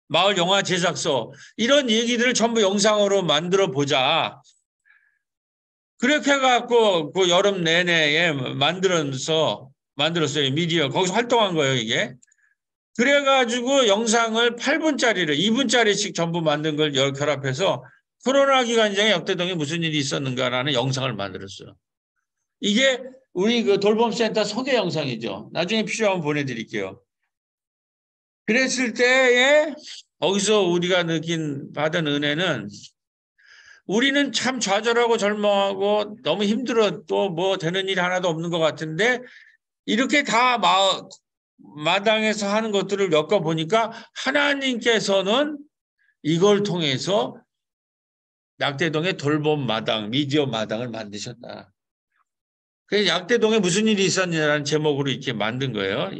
마을 영화 제작소 이런 얘기들을 전부 영상으로 만들어 보자. 그렇게 해갖고 그 여름 내내에 만들었어요. 미디어 거기서 활동한 거예요 이게. 그래가지고 영상을 8분짜리를 2분짜리씩 전부 만든 걸 결합해서 코로나 기간중에 역대동에 무슨 일이 있었는가라는 영상을 만들었어요. 이게 우리 그 돌봄센터 소개 영상이죠. 나중에 필요하면 보내드릴게요. 그랬을 때에 거기서 우리가 받은 은혜는 우리는 참 좌절하고 절망하고 너무 힘들어 또 뭐 되는 일이 하나도 없는 것 같은데 이렇게 다 마당에서 하는 것들을 엮어보니까 하나님께서는 이걸 통해서 약대동의 돌봄 마당, 미디어 마당을 만드셨다. 그래서 약대동에 무슨 일이 있었냐라는 제목으로 이렇게 만든 거예요.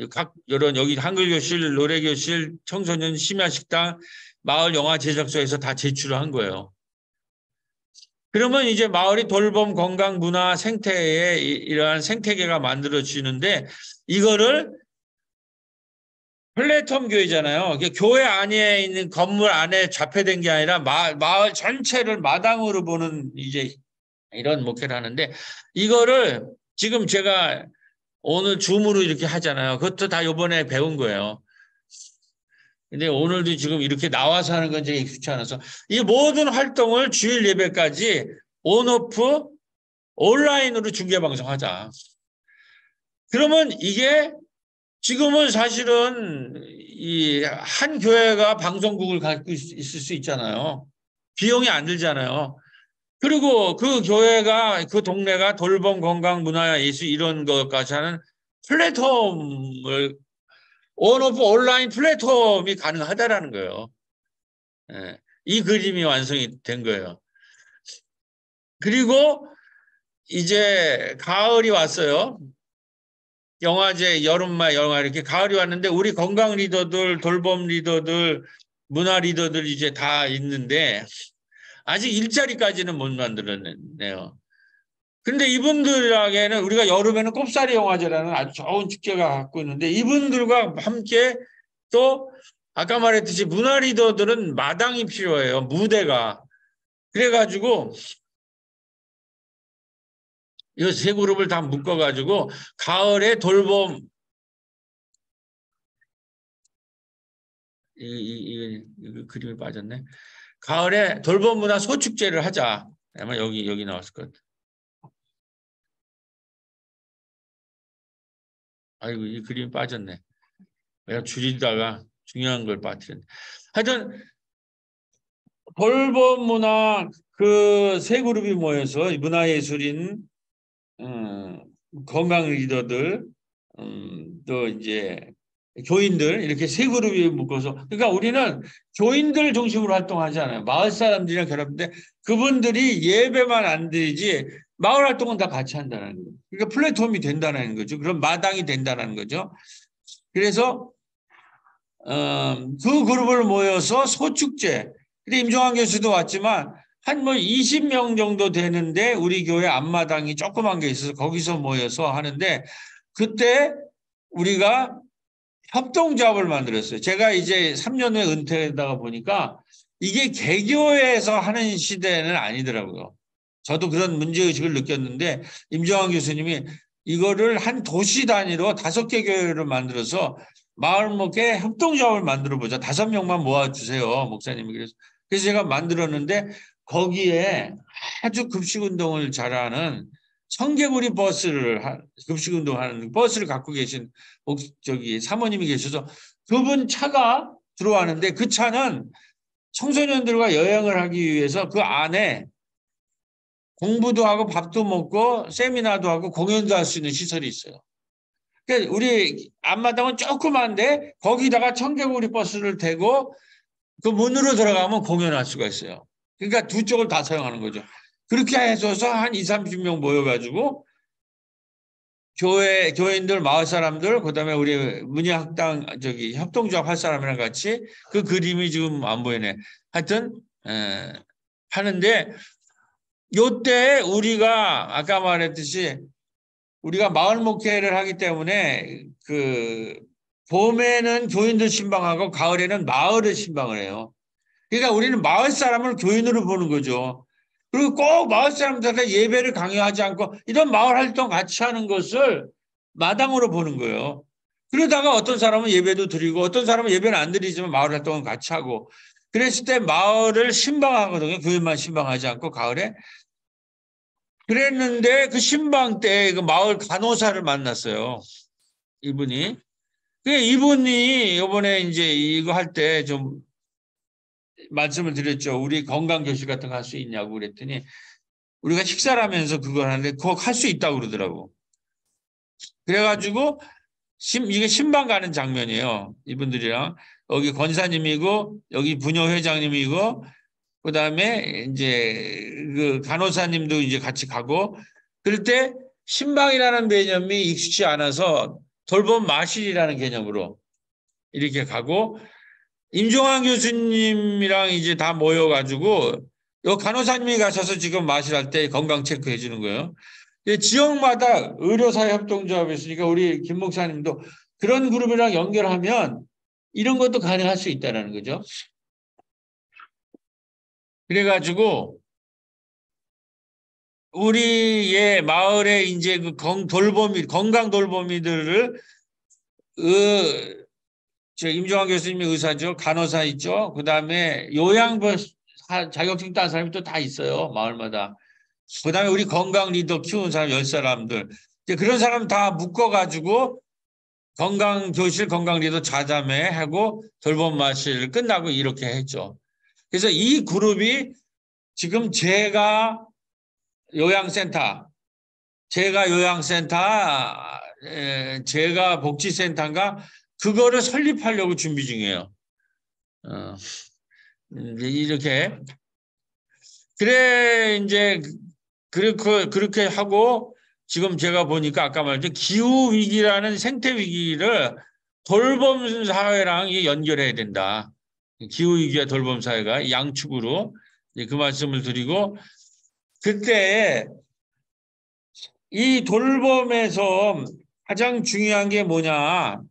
이런 여기 한글교실, 노래교실, 청소년 심야식당, 마을 영화 제작소에서 다 제출을 한 거예요. 그러면 이제 마을이 돌봄, 건강, 문화, 생태에 이러한 생태계가 만들어지는데 이거를 플랫폼 교회잖아요. 교회 안에 있는 건물 안에 잡혀된 게 아니라 마을 전체를 마당으로 보는 이제 이런 목회를 하는데 이거를 지금 제가 오늘 줌으로 이렇게 하잖아요. 그것도 다 이번에 배운 거예요. 근데 오늘도 지금 이렇게 나와서 하는 건 제가 익숙치 않아서 이 모든 활동을 주일 예배까지 온오프 온라인으로 중계방송하자. 그러면 이게 지금은 사실은 이 한 교회가 방송국을 갖고 있을 수 있잖아요. 비용이 안 들잖아요. 그리고 그 교회가 그 동네가 돌봄, 건강, 문화, 예술 이런 것까지 하는 플랫폼을 온오프 온라인 플랫폼이 가능하다라는 거예요. 예, 이 그림이 완성이 된 거예요. 그리고 이제 가을이 왔어요. 영화제, 여름마 영화 이렇게 가을이 왔는데 우리 건강 리더들, 돌봄 리더들, 문화 리더들 이제 다 있는데 아직 일자리까지는 못 만들어내요. 근데 이분들에게는 우리가 여름에는 꼽사리 영화제라는 아주 좋은 축제가 갖고 있는데 이분들과 함께 또 아까 말했듯이 문화 리더들은 마당이 필요해요. 무대가. 그래가지고 이 세 그룹을 다 묶어가지고 가을에 돌봄 이 그림이 빠졌네. 가을에 돌봄 문화 소축제를 하자. 아마 여기 나왔을 것 같아. 아이고 이 그림이 빠졌네. 내가 줄이다가 중요한 걸 빠뜨렸네. 하여튼 돌봄 문화 그 세 그룹이 모여서 문화예술인 건강 리더들 또 이제 교인들 이렇게 세 그룹이 묶어서 그러니까 우리는 교인들 중심으로 활동하지 않아요. 마을 사람들이랑 결합인데 그분들이 예배만 안 드리지 마을 활동은 다 같이 한다는 거예요. 그러니까 플랫폼이 된다는 거죠. 그럼 마당이 된다는 거죠. 그래서 그 그룹을 모여서 소축제. 근데 임종환 교수도 왔지만 한 뭐 20명 정도 되는데 우리 교회 앞마당이 조그만 게 있어서 거기서 모여서 하는데 그때 우리가 협동조합을 만들었어요. 제가 이제 3년 후에 은퇴하다가 보니까 이게 개교회에서 하는 시대는 아니더라고요. 저도 그런 문제의식을 느꼈는데 임종환 교수님이 이거를 한 도시 단위로 5개 교회를 만들어서 마을 목회 협동조합을 만들어 보자. 5명만 모아주세요. 목사님이. 그래서 제가 만들었는데 거기에 아주 급식운동을 잘하는 청개구리 버스를 급식 운동하는 버스를 갖고 계신 저기 사모님이 계셔서 그분 차가 들어왔는데 그 차는 청소년들과 여행을 하기 위해서 그 안에 공부도 하고 밥도 먹고 세미나도 하고 공연도 할 수 있는 시설이 있어요. 그러니까 우리 앞마당은 조그만데 거기다가 청개구리 버스를 대고 그 문으로 들어가면 공연할 수가 있어요. 그러니까 두 쪽을 다 사용하는 거죠. 그렇게 해서 한 20, 30명 모여가지고 교회인들, 마을 사람들, 그다음에 우리 문예학당 저기 협동조합 할 사람이랑 같이 그 그림이 지금 안 보이네. 하여튼 하는데 요때 우리가 아까 말했듯이 우리가 마을 목회를 하기 때문에 그 봄에는 교인들 신방하고 가을에는 마을을 신방을 해요. 그러니까 우리는 마을 사람을 교인으로 보는 거죠. 그리고 꼭 마을 사람들한테 예배를 강요하지 않고 이런 마을 활동 같이 하는 것을 마당으로 보는 거예요. 그러다가 어떤 사람은 예배도 드리고 어떤 사람은 예배는 안 드리지만 마을 활동은 같이 하고 그랬을 때 마을을 신방하거든요. 교인만 신방하지 않고 가을에. 그랬는데 그 신방 때 그 마을 간호사를 만났어요. 이분이. 이분이 이번에 이제 이거 할 때 좀 말씀을 드렸죠. 우리 건강교실 같은 거 할 수 있냐고 그랬더니 우리가 식사를 하면서 그걸 하는데 그거 할 수 있다고 그러더라고. 그래가지고 이게 신방 가는 장면이에요. 이분들이랑 여기 권사님이고 여기 부녀 회장님이고 그다음에 이제 그 간호사님도 이제 같이 가고 그럴 때 신방이라는 개념이 익숙치 않아서 돌봄 마실이라는 개념으로 이렇게 가고 임종환 교수님이랑 이제 다 모여가지고 요 간호사님이 가셔서 지금 마실할 때 건강 체크해 주는 거예요. 지역마다 의료사회협동조합이 있으니까 우리 김 목사님도 그런 그룹이랑 연결하면 이런 것도 가능할 수 있다는 거죠. 그래가지고 우리의 마을에 이제 그 건강 돌보미들을 저 임종환 교수님이 의사죠. 간호사 있죠. 그다음에 요양보 자격증 딴 사람이 또 다 있어요. 마을마다. 그다음에 우리 건강 리더 키우는 사람 10사람들. 이제 그런 사람 다 묶어가지고 건강 교실 건강 리더 자자매 하고 돌봄 마실 끝나고 이렇게 했죠. 그래서 이 그룹이 지금 제가 요양센터, 제가 복지센터인가 그거를 설립하려고 준비 중이에요. 이렇게 그래 이제 그렇게 하고 지금 제가 보니까 아까 말했죠 기후 위기라는 생태 위기를 돌봄 사회랑 연결해야 된다. 기후 위기와 돌봄 사회가 양축으로 그 말씀을 드리고 그때 이 돌봄에서 가장 중요한 게 뭐냐?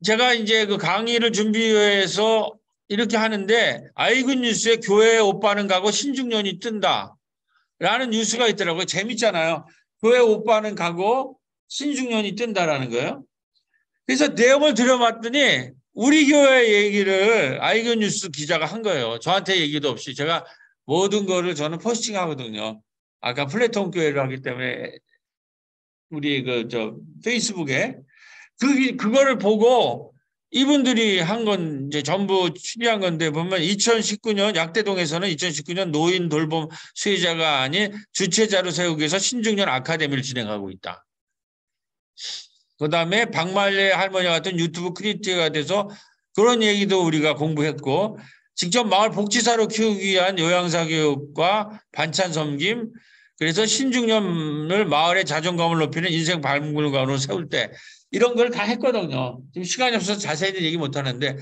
제가 이제 그 강의를 준비해서 이렇게 하는데 아이군 뉴스에 교회 오빠는 가고 신중년이 뜬다 라는 뉴스가 있더라고요. 재밌잖아요. 교회 오빠는 가고 신중년이 뜬다라는 거예요. 그래서 내용을 들여봤더니 우리 교회 얘기를 아이군 뉴스 기자가 한 거예요. 저한테 얘기도 없이 제가 모든 거를 저는 포스팅 하거든요. 아까 플랫폼 교회를 하기 때문에 우리 페이스북에 그거를 보고 이분들이 한 건 이제 전부 취재한 건데 보면 2019년 약대동에서는 2019년 노인 돌봄 수혜자가 아닌 주체자로 세우기 위해서 신중년 아카데미를 진행하고 있다. 그다음에 박말래 할머니 같은 유튜브 크리에이터가 돼서 그런 얘기도 우리가 공부했고 직접 마을 복지사로 키우기 위한 요양사 교육과 반찬 섬김 그래서 신중년을 마을의 자존감을 높이는 인생 박물관으로 세울 때 이런 걸 다 했거든요. 지금 시간이 없어서 자세히 얘기 못 하는데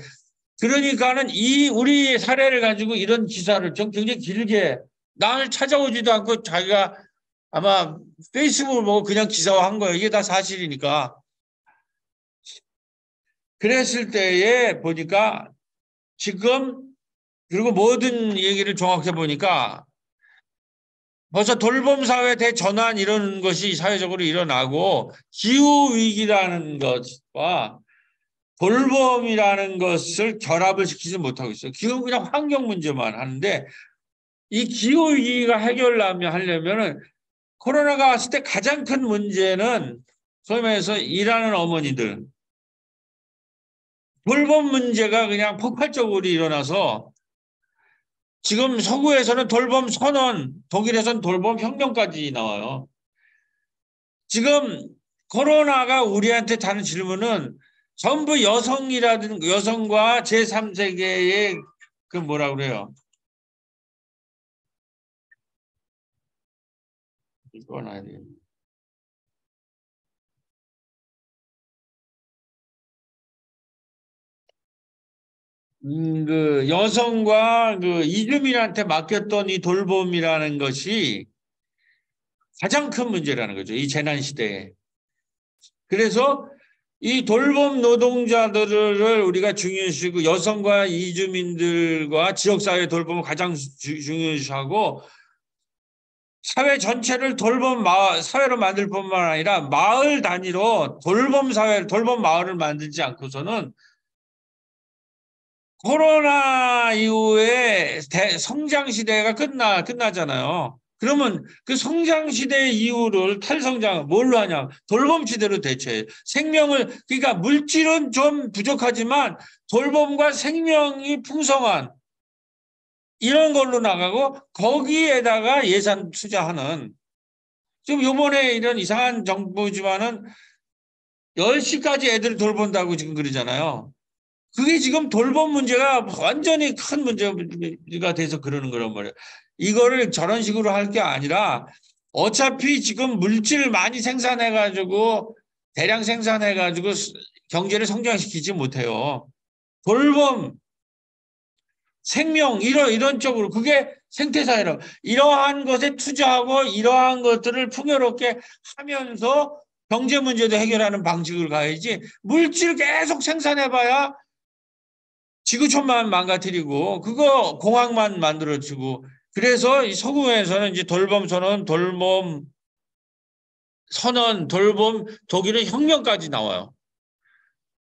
그러니까는 우리 사례를 가지고 이런 기사를 좀 굉장히 길게 나를 찾아오지도 않고 자기가 아마 페이스북을 보고 그냥 기사화한 거예요. 이게 다 사실이니까. 그랬을 때에 보니까 지금 그리고 모든 얘기를 종합해 보니까 벌써 돌봄사회 대전환 이런 것이 사회적으로 일어나고 기후위기라는 것과 돌봄이라는 것을 결합을 시키지 못하고 있어요. 기후는 그냥 환경 문제만 하는데 이 기후위기가 하려면은 코로나가 왔을 때 가장 큰 문제는 소위 말해서 일하는 어머니들. 돌봄 문제가 그냥 폭발적으로 일어나서 지금 서구에서는 돌봄 선언, 독일에서는 돌봄 혁명까지 나와요. 지금 코로나가 우리한테 다는 질문은 전부 여성이라든가 여성과 제3세계의 그 뭐라 그래요? 이건 아니에요. 그 여성과 그 이주민한테 맡겼던 이 돌봄이라는 것이 가장 큰 문제라는 거죠. 이 재난 시대에. 그래서 이 돌봄 노동자들을 우리가 중요시하고 여성과 이주민들과 지역사회 돌봄을 가장 중요시하고 사회 전체를 돌봄 사회로 만들 뿐만 아니라 마을 단위로 돌봄 사회, 돌봄 마을을 만들지 않고서는 코로나 이후에 성장 시대가 끝나잖아요. 그러면 그 성장 시대 이후를 탈성장 뭘로 하냐? 돌봄 시대로 대체해. 생명을 그러니까 물질은 좀 부족하지만 돌봄과 생명이 풍성한 이런 걸로 나가고 거기에다가 예산 투자하는 지금 요번에 이런 이상한 정부지만은 10시까지 애들 돌본다고 지금 그러잖아요. 그게 지금 돌봄 문제가 완전히 큰 문제가 돼서 그러는 거란 말이에요. 이거를 저런 식으로 할 게 아니라 어차피 지금 물질을 많이 생산해가지고 대량 생산해가지고 경제를 성장시키지 못해요. 돌봄, 생명 이런 쪽으로 그게 생태사회로 이러한 것에 투자하고 이러한 것들을 풍요롭게 하면서 경제 문제도 해결하는 방식을 가야지 물질 계속 생산해봐야 지구촌만 망가뜨리고 그거 공항만 만들어주고 그래서 이 서구에서는 이제 돌봄 선언, 돌봄 선언, 돌봄 독일은 혁명까지 나와요.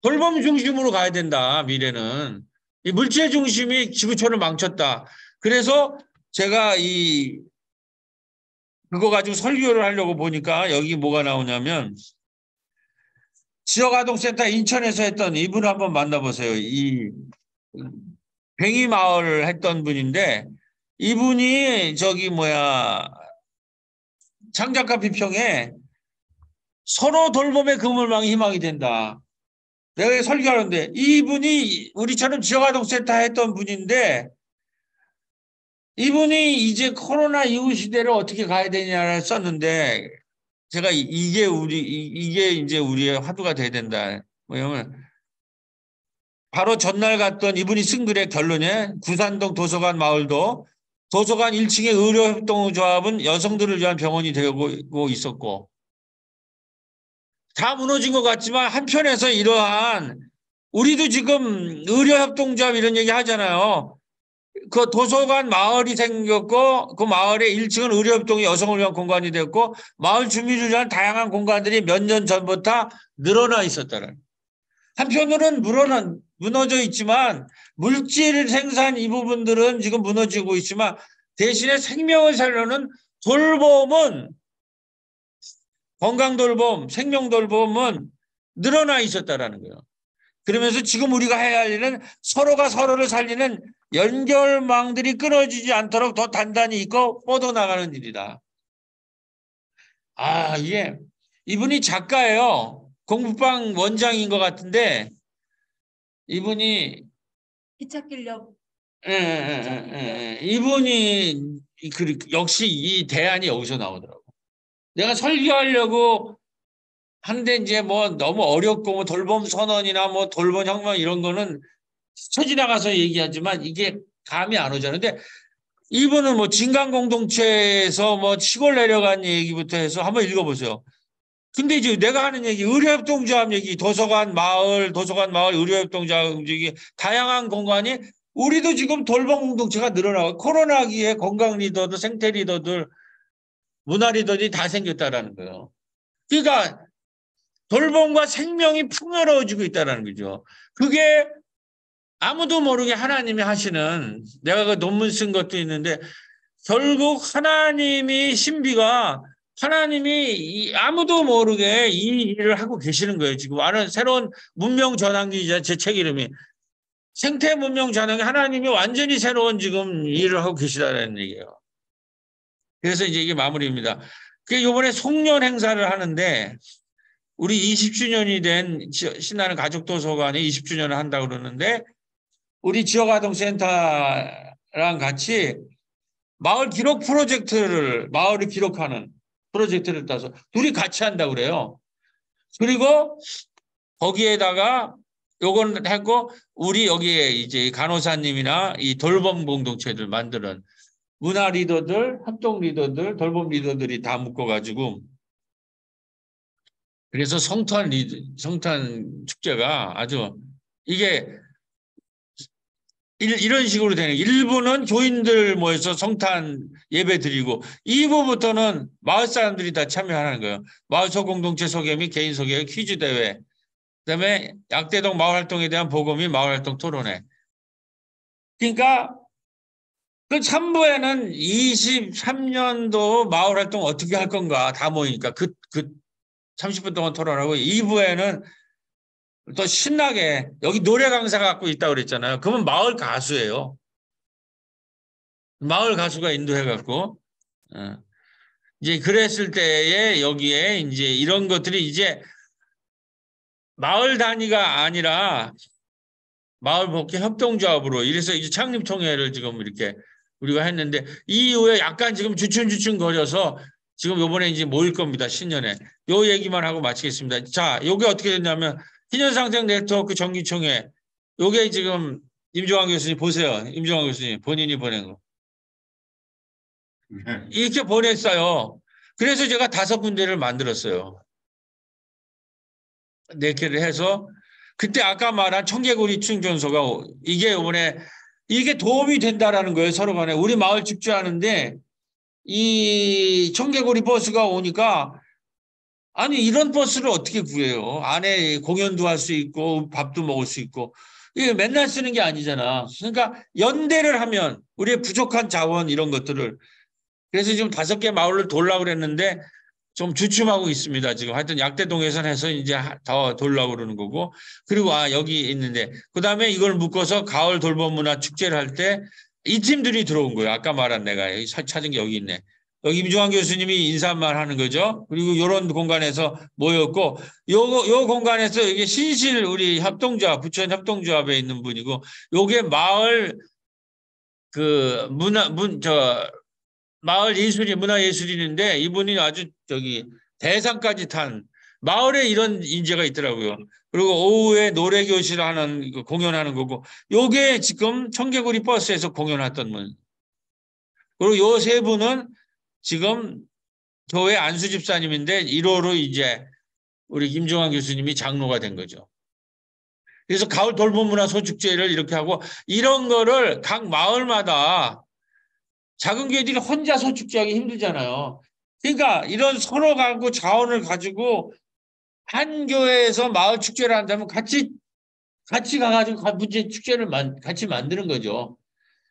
돌봄 중심으로 가야 된다. 미래는 이 물질 중심이 지구촌을 망쳤다. 그래서 제가 그거 가지고 설교를 하려고 보니까 여기 뭐가 나오냐면 지역아동센터 인천에서 했던 이분을 한번 만나보세요. 이 뱅이 마을을 했던 분인데 이분이 창작가 비평에 서로 돌봄의 그물망이 희망이 된다. 내가 설교하는데 이분이 우리처럼 지역아동센터 했던 분인데 이분이 이제 코로나 이후 시대를 어떻게 가야 되냐를 썼는데 제가 이게 이제 우리의 화두가 돼야 된다. 뭐냐면 바로 전날 갔던 이분이 쓴 글의 결론에 구산동 도서관 마을도 도서관 1층의 의료협동조합은 여성들을 위한 병원이 되고 있었고 다 무너진 것 같지만 한편에서 이러한 우리도 지금 의료협동조합 이런 얘기 하잖아요. 그 도서관 마을이 생겼고 그 마을의 1층은 의료협동이 여성을 위한 공간이 됐고 마을 주민을 위한 다양한 공간들이 몇 년 전부터 늘어나 있었다는. 한편으로는 무너져 있지만 물질 생산 이 부분들은 지금 무너지고 있지만 대신에 생명을 살려는 돌봄은 건강돌봄, 생명돌봄은 늘어나 있었다라는 거예요. 그러면서 지금 우리가 해야 할 일은 서로가 서로를 살리는 연결망들이 끊어지지 않도록 더 단단히 있고 뻗어나가는 일이다. 이분이 작가예요. 공부방 원장인 것 같은데 이분이 기찻길역 이분이 역시 이 대안이 여기서 나오더라고. 내가 설교하려고 하는데 이제 뭐 너무 어렵고 뭐 돌봄 선언이나 뭐 돌봄 혁명 이런 거는 스쳐 지나가서 얘기하지만 이게 감이 안 오잖아요. 근데 이분은 뭐 진강 공동체에서 뭐 시골 내려간 얘기부터 해서 한번 읽어보세요. 근데 이제 내가 하는 얘기, 의료협동조합 얘기, 도서관 마을, 의료협동조합 얘기, 다양한 공간이 우리도 지금 돌봄 공동체가 늘어나고 코로나기에 건강 리더들, 생태 리더들, 문화 리더들이 다 생겼다라는 거예요. 그러니까 돌봄과 생명이 풍요로워지고 있다는 거죠. 그게 아무도 모르게 하나님이 하시는 내가 그 논문 쓴 것도 있는데 결국 하나님이 신비가 하나님이 아무도 모르게 이 일을 하고 계시는 거예요. 지금 아는 새로운 문명 전환기이자 제 책 이름이 생태 문명 전환기 하나님이 완전히 새로운 지금 일을 하고 계시다는 얘기예요. 그래서 이제 이게 마무리입니다. 그 이번에 송년 행사를 하는데 우리 20주년이 된 신나는 가족도서관이 20주년을 한다고 그러는데 우리 지역아동센터랑 같이 마을 기록 프로젝트를 마을을 기록하는 프로젝트를 따서 둘이 같이 한다고 그래요. 그리고 거기에다가 요건 했고 우리 여기에 이제 간호사님이나 이 돌봄 공동체들 만드는 문화 리더들, 합동 리더들, 돌봄 리더들이 다 묶어가지고 그래서 성탄 축제가 아주 이게 이런 식으로 되는 일부는 교인들 모여서 성탄 예배 드리고 2부부터는 마을 사람들이 다 참여하는 거예요. 마을 소공동체 소개 및 개인 소개 퀴즈 대회 그다음에 약대동 마을 활동에 대한 보고 및 마을 활동 토론회. 그러니까 그 3부에는 23년도 마을 활동 어떻게 할 건가 다 모이니까 그 30분 동안 토론하고 2부에는 또 신나게 여기 노래 강사 갖고 있다고 그랬잖아요. 그러면 마을 가수예요. 마을 가수가 인도해갖고 이제 그랬을 때에 여기에 이제 이런 것들이 이제 마을 단위가 아니라 마을 복귀 협동조합으로 이래서 이제 창립총회를 지금 이렇게 우리가 했는데 이후에 약간 지금 주춤주춤 거려서 지금 요번에 이제 모일 겁니다. 신년에. 요 얘기만 하고 마치겠습니다. 자, 요게 어떻게 됐냐면 희년상생 네트워크 정기총회. 요게 지금 임종환 교수님 보세요. 임종환 교수님 본인이 보낸 거. 이렇게 보냈어요. 그래서 제가 5군데를 만들었어요. 4개를 해서 그때 아까 말한 청개구리 충전소가 이게 이번에 이게 도움이 된다라는 거예요. 서로 간에. 우리 마을 축제하는데 이 청개구리 버스가 오니까 아니 이런 버스를 어떻게 구해요? 안에 공연도 할 수 있고 밥도 먹을 수 있고 이게 맨날 쓰는 게 아니잖아. 그러니까 연대를 하면 우리의 부족한 자원 이런 것들을 그래서 지금 5개 마을을 돌라고 그랬는데 좀 주춤하고 있습니다. 지금 하여튼 약대동에선 해서 이제 더 돌라고 그러는 거고 그리고 여기 있는데 그다음에 이걸 묶어서 가을 돌봄 문화 축제를 할 때 이 팀들이 들어온 거예요. 아까 말한 내가 찾은 게 여기 있네. 여기 임종환 교수님이 인사말 하는 거죠. 그리고 이런 공간에서 모였고 요 공간에서 이게 신실 우리 협동조합 부천 협동조합에 있는 분이고 요게 마을 그 마을 예술인 문화예술인인데 이분이 아주 대상까지 탄 마을에 이런 인재가 있더라고요. 그리고 오후에 노래교실 하는 공연하는 거고 요게 지금 청개구리 버스에서 공연했던 분. 그리고 요 3분은 지금 교회 안수 집사님인데 1호로 이제 우리 김종환 교수님이 장로가 된 거죠. 그래서 가을 돌봄문화 소축제를 이렇게 하고 이런 거를 각 마을마다 작은 교회들이 혼자 소축제하기 힘들잖아요. 그러니까 이런 서로 가고 자원을 가지고 한 교회에서 마을 축제를 한다면 같이 가가지고 문제 축제를 같이 만드는 거죠.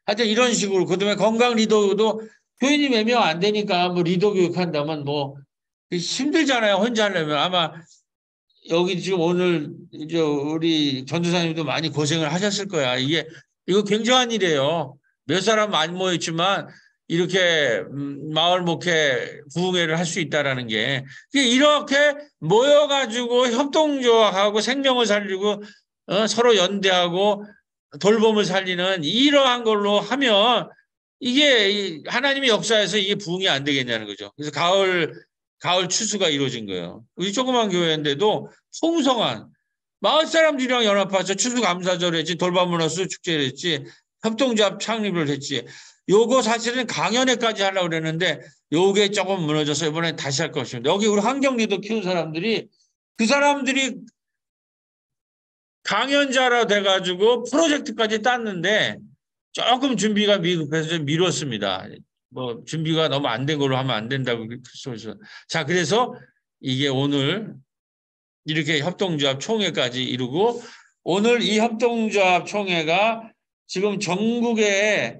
하여튼 이런 식으로 그다음에 건강 리더도 교인이 몇 명 안 되니까 뭐 리더 교육한다면 뭐 힘들잖아요. 혼자 하려면 아마 여기 지금 오늘 우리 전도사님도 많이 고생을 하셨을 거야. 이거 굉장한 일이에요. 몇 사람 안 모였지만 이렇게 마을 목회 부흥회를 할 수 있다라는 게 이렇게 모여가지고 협동조합하고 생명을 살리고 서로 연대하고 돌봄을 살리는 이러한 걸로 하면 이게 하나님의 역사에서 이게 부흥이 안 되겠냐는 거죠. 그래서 가을 추수가 이루어진 거예요. 우리 조그만 교회인데도 풍성한 마을 사람들이랑 연합해서 추수감사절을 했지 돌봄문화 축제를 했지 협동조합 창립을 했지. 요거 사실은 강연회까지 하려고 그랬는데 요게 조금 무너져서 이번에 다시 할 것입니다. 여기 우리 환경리더 키운 사람들이 그 사람들이 강연자라 돼가지고 프로젝트까지 땄는데 조금 준비가 미흡해서 좀 미뤘습니다. 뭐 준비가 너무 안 된 걸로 하면 안 된다고 그래서 자 그래서 이게 오늘 이렇게 협동조합 총회까지 이루고 오늘 이 협동조합 총회가 지금 전국에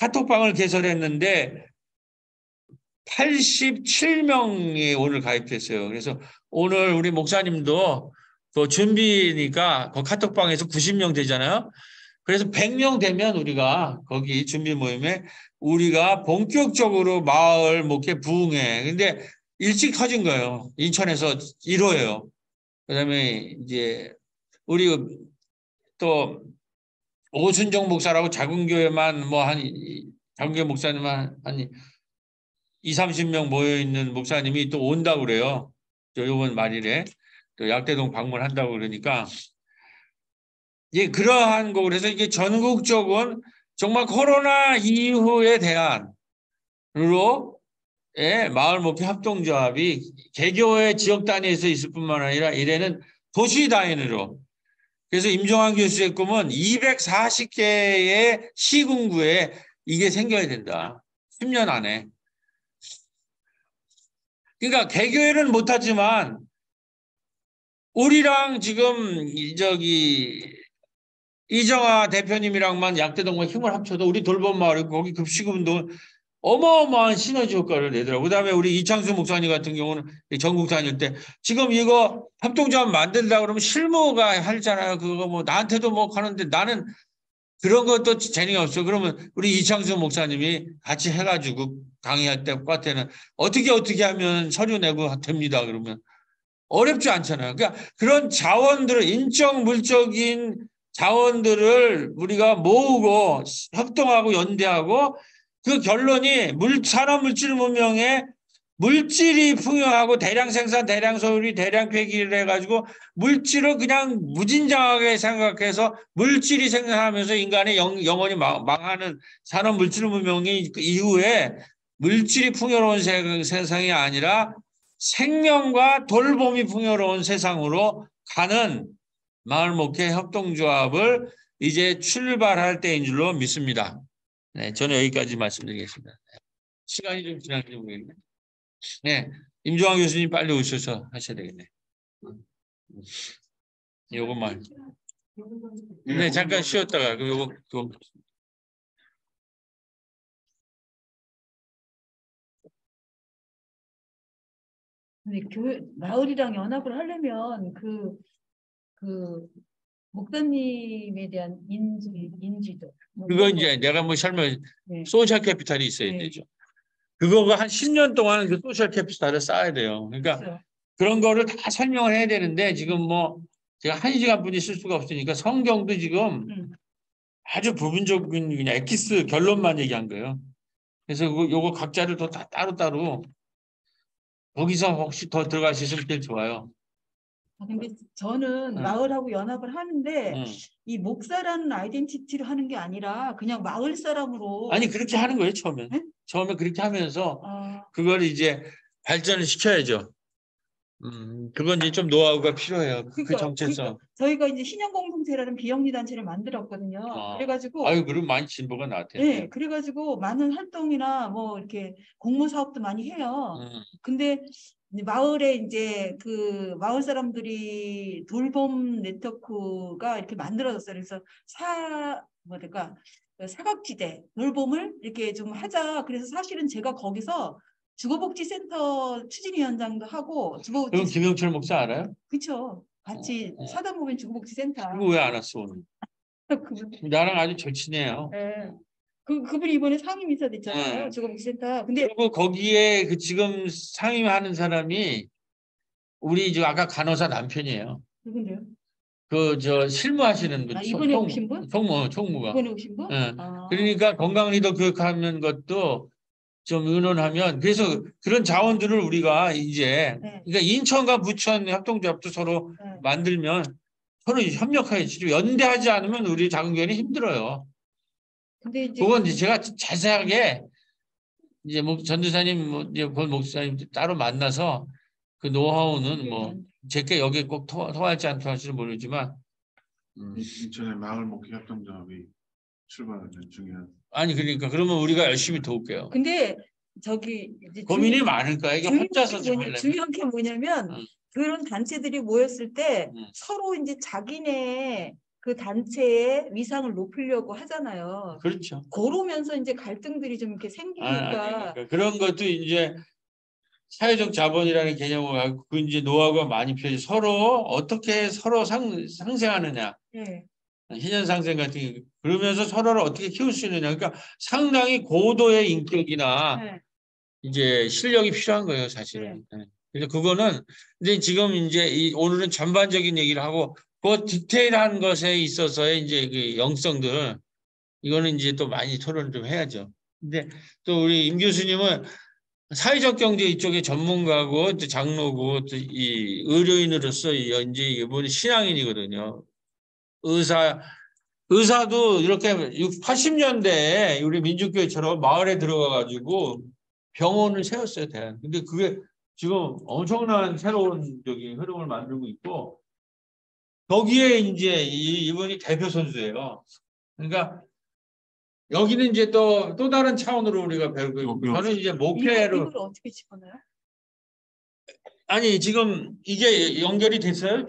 카톡방을 개설했는데 87명이 오늘 가입했어요. 그래서 오늘 우리 목사님도 그 준비니까 그 카톡방에서 90명 되잖아요. 그래서 100명 되면 우리가 거기 준비 모임에 우리가 본격적으로 마을 목회 부흥회. 근데 일찍 터진 거예요. 인천에서 1호예요. 그다음에 이제 우리 또 오순정 목사라고 작은 교회만 뭐 한 작은 교회 목사님만 한 20-30명 모여 있는 목사님이 또 온다고 그래요. 이번 말일에 또 약대동 방문한다고 그러니까 예, 그러한 거 그래서 이게 전국적인 정말 코로나 이후에 대안으로 예, 마을 목회 협동조합이 개교회 지역 단위에서 있을 뿐만 아니라 이래는 도시 단위로 그래서 임종환 교수의 꿈은 240개의 시군구에 이게 생겨야 된다. 10년 안에. 그러니까 개교회는 못하지만 우리랑 지금 이정아 대표님이랑만 약대동과 힘을 합쳐도 우리 돌봄마을 거기 급식운동 어마어마한 시너지 효과를 내더라고요. 그다음에 우리 이창수 목사님 같은 경우는 전국 다닐 때 지금 이거 협동조합 만든다 그러면 실무가 하잖아요. 그거 뭐 나한테도 뭐 하는데 나는 그런 것도 재능이 없어. 그러면 우리 이창수 목사님이 같이 해가지고 강의할 때 과때는 어떻게 하면 서류 내고 됩니다. 그러면 어렵지 않잖아요. 그러니까 그런 자원들을 인적 물적인 자원들을 우리가 모으고 협동하고 연대하고 그 결론이 산업물질 문명에 물질이 풍요하고 대량 생산, 대량 소유리, 대량 폐기를 해가지고 물질을 그냥 무진장하게 생각해서 물질이 생산하면서 인간의 영혼이 망하는 산업물질 문명이 이후에 물질이 풍요로운 세상이 아니라 생명과 돌봄이 풍요로운 세상으로 가는 마을목회 협동조합을 이제 출발할 때인 줄로 믿습니다. 네, 저는 여기까지 말씀드리겠습니다. 시간이 좀 지났는지 모르겠네. 네, 임종환 교수님 빨리 오셔서 하셔야 되겠네. 요것만. 네, 잠깐 쉬었다가 요거. 근데 교회 마을이랑 연합을 하려면 그 목사님에 대한 인지도. 그거 이제 내가 뭐 설명 네. 소셜 캐피탈이 있어야 네. 되죠. 그거가 한 10년 동안 그 소셜 캐피탈을 쌓아야 돼요. 그러니까 그렇죠. 그런 거를 다 설명을 해야 되는데 지금 뭐 제가 1시간뿐이 쓸 수가 없으니까 성경도 지금 아주 부분적인 그냥 엑기스 결론만 얘기한 거예요. 그래서 요거 각자를 더 다 따로따로 거기서 혹시 더 들어갈 수 있으면 제일 좋아요. 근데 저는 응. 마을하고 연합을 하는데 응. 이 목사라는 아이덴티티를 하는 게 아니라 그냥 마을 사람으로. 아니 그렇게 하는 거예요 처음에. 네? 처음에 그렇게 하면서 아, 그걸 이제 발전을 시켜야죠. 그건 이제 좀 노하우가 필요해요. 그 정체성. 저희가 이제 신영공동체라는 비영리 단체를 만들었거든요. 그래가지고 아유, 그럼 많이 진보가 나왔대요. 네, 그래가지고 많은 활동이나 뭐 이렇게 공모 사업도 많이 해요. 근데 마을에 이제 그 마을 사람들이 돌봄 네트워크가 이렇게 만들어졌어요. 그래서 사각지대 돌봄을 이렇게 좀 하자. 그래서 사실은 제가 거기서 주거복지센터 추진위원장도 하고 그럼 김영철 목사 알아요? 그렇죠. 같이 사단법인 주거복지센터. 그거 왜 안 왔어 오늘? 나랑 아주 절친해요. 네. 그분이 이번에 상임이사 됐잖아요. 네. 주거복지센터. 근데 그리고 거기에 그 지금 상임하는 사람이 우리 저 아까 간호사 남편이에요. 누군데요? 그 저 실무하시는 분. 이번에 오신 분? 총무가. 이번에 오신 분? 네. 그러니까 건강 리더 교육하는 것도 좀 의논하면 그래서 그런 자원들을 우리가 이제 그러니까 인천과 부천 협동조합도 서로 만들면 서로 협력해야지 연대하지 않으면 우리 작은 교회는 힘들어요. 근데 이제 그건 이제 제가 자세하게 이제 전도사님 이제 권 목사님 따로 만나서 그 노하우는 뭐 제게 여기 꼭 통할지 안 통할지는 모르지만 인천의 마을 목회 협동조합이 출발하는 중요한. 아니 그러니까 그러면 우리가 열심히 도울게요. 근데 저기 이제 고민이 많을 거야. 이게 혼자서 좀 하려면. 중요한 게 뭐냐면 그런 단체들이 모였을 때 서로 이제 자기네 그 단체의 위상을 높이려고 하잖아요. 그렇죠. 그러면서 이제 갈등들이 좀 이렇게 생기니까 그러니까 그런 것도 이제 사회적 자본이라는 개념을 갖고 그 이제 노하우가 많이 필요해. 서로 어떻게 서로 상생하느냐. 네. 희년상생 같은 게 그러면서 서로를 어떻게 키울 수 있느냐. 그러니까 상당히 고도의 인격이나 네. 이제 실력이 필요한 거예요, 사실은. 네. 그래서 그거는 근데 지금 이제 오늘은 전반적인 얘기를 하고 그 디테일한 것에 있어서의 이제 그 영성들 이거는 이제 또 많이 토론을 좀 해야죠. 근데 또 우리 임 교수님은 사회적 경제 이쪽의 전문가고 또 장로고 또 이 의료인으로서 이제 이분이 신앙인이거든요. 의사도 이렇게 80년대에 우리 민주교회처럼 마을에 들어가가지고 병원을 세웠어요, 대한. 근데 그게 지금 엄청난 새로운 저기 흐름을 만들고 있고 거기에 이제 이분이 대표 선수예요. 그러니까 여기는 이제 또 다른 차원으로 우리가 배우고 있고 저는 이제 목회로 이걸 어떻게 집어넣어요? 아니 지금 이게 연결이 됐어요?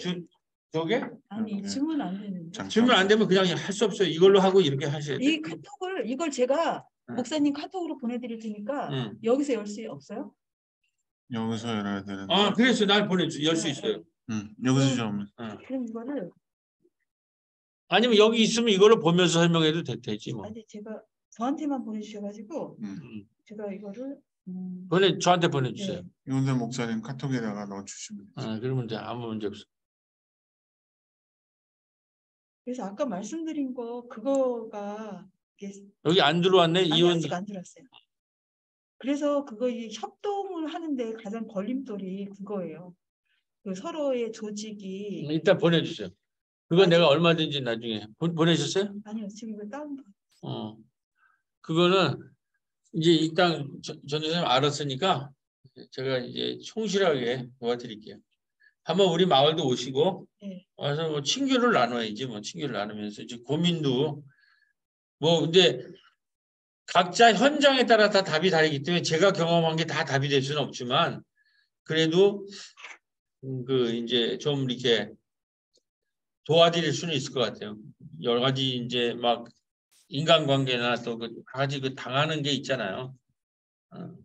저게? 아니 네. 질문 안 되는데. 질문 안 되면 그냥 할 수 없어요. 이걸로 하고 이렇게 하셔야 돼요. 이 카톡을 이걸 제가 응. 목사님 카톡으로 보내드릴 테니까 응. 여기서 열 수 없어요? 여기서 열어야 되는데. 아, 그래서 날 보내줘. 열 수 있어요. 여기서 좀 그럼 이거를 아니면 여기 있으면 이거를 보면서 설명해도 되지 뭐. 아니 제가 저한테만 보내주셔가지고 음. 제가 이거를 저한테 보내주세요. 네. 이훈대 목사님 카톡에다가 넣어주시면 되죠. 아, 그러면 이제 아무 문제 없어. 그래서 아까 말씀드린 거 그거가 이게 여기 안 들어왔네. 이혼. 아직 안 들었어요. 그래서 그거 이 협동을 하는데 가장 걸림돌이 그거예요. 그 서로의 조직이 이따 보내주세요. 그건 맞아. 내가 얼마든지 나중에 보내셨어요? 아니요 지금 이거 다운 그거는 이제 일단 전 선생님 알았으니까 제가 이제 충실하게 도와드릴게요. 한번 우리 마을도 오시고 네. 와서 뭐 친교를 나눠야지 뭐 친교를 나누면서 이제 고민도 뭐 근데 각자 현장에 따라 다 답이 다르기 때문에 제가 경험한 게 다 답이 될 수는 없지만 그래도 그 이제 좀 이렇게 도와드릴 수는 있을 것 같아요. 여러 가지 이제 막 인간관계나 또 그 가지 그 당하는 게 있잖아요.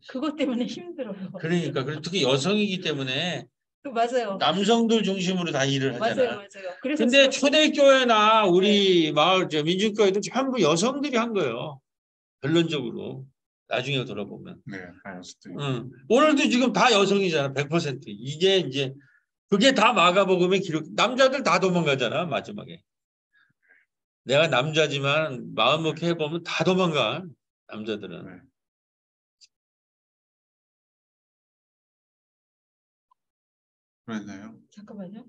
그것 때문에 힘들어요. 그러니까 그리고 특히 여성이기 때문에 맞아요. 남성들 중심으로 다 일을 하잖아요. 맞아요. 그래서 근데 초대교회나 우리 마을 저 민주교회도 전부 여성들이 한 거예요. 결론적으로 나중에 돌아보면. 네, 다이어스트. 오늘도 지금 다 여성이잖아. 100%. 이게 이제 그게 다 마가복음의 기록. 남자들 다 도망가잖아 마지막에. 내가 남자지만 마음 먹게 해보면 다 도망가 남자들은. 네. 그랬나요? 잠깐만요.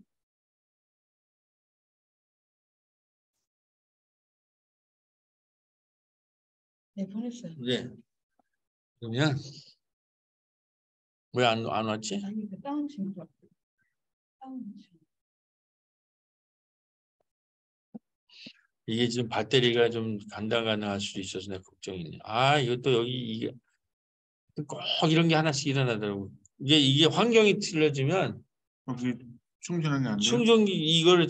네 보냈어요. 네. 그러면 왜 안 왔지? 아니 그 다운 친구. 다운 친구. 이게 지금 배터리가 좀 간당간당할 수도 있어서 내가 걱정이네. 아, 이것도 여기 이게 꼭 이런 게 하나씩 일어나더라고. 이게 환경이 틀려지면 여기 충전하는 게 안 돼요? 충전기 이거를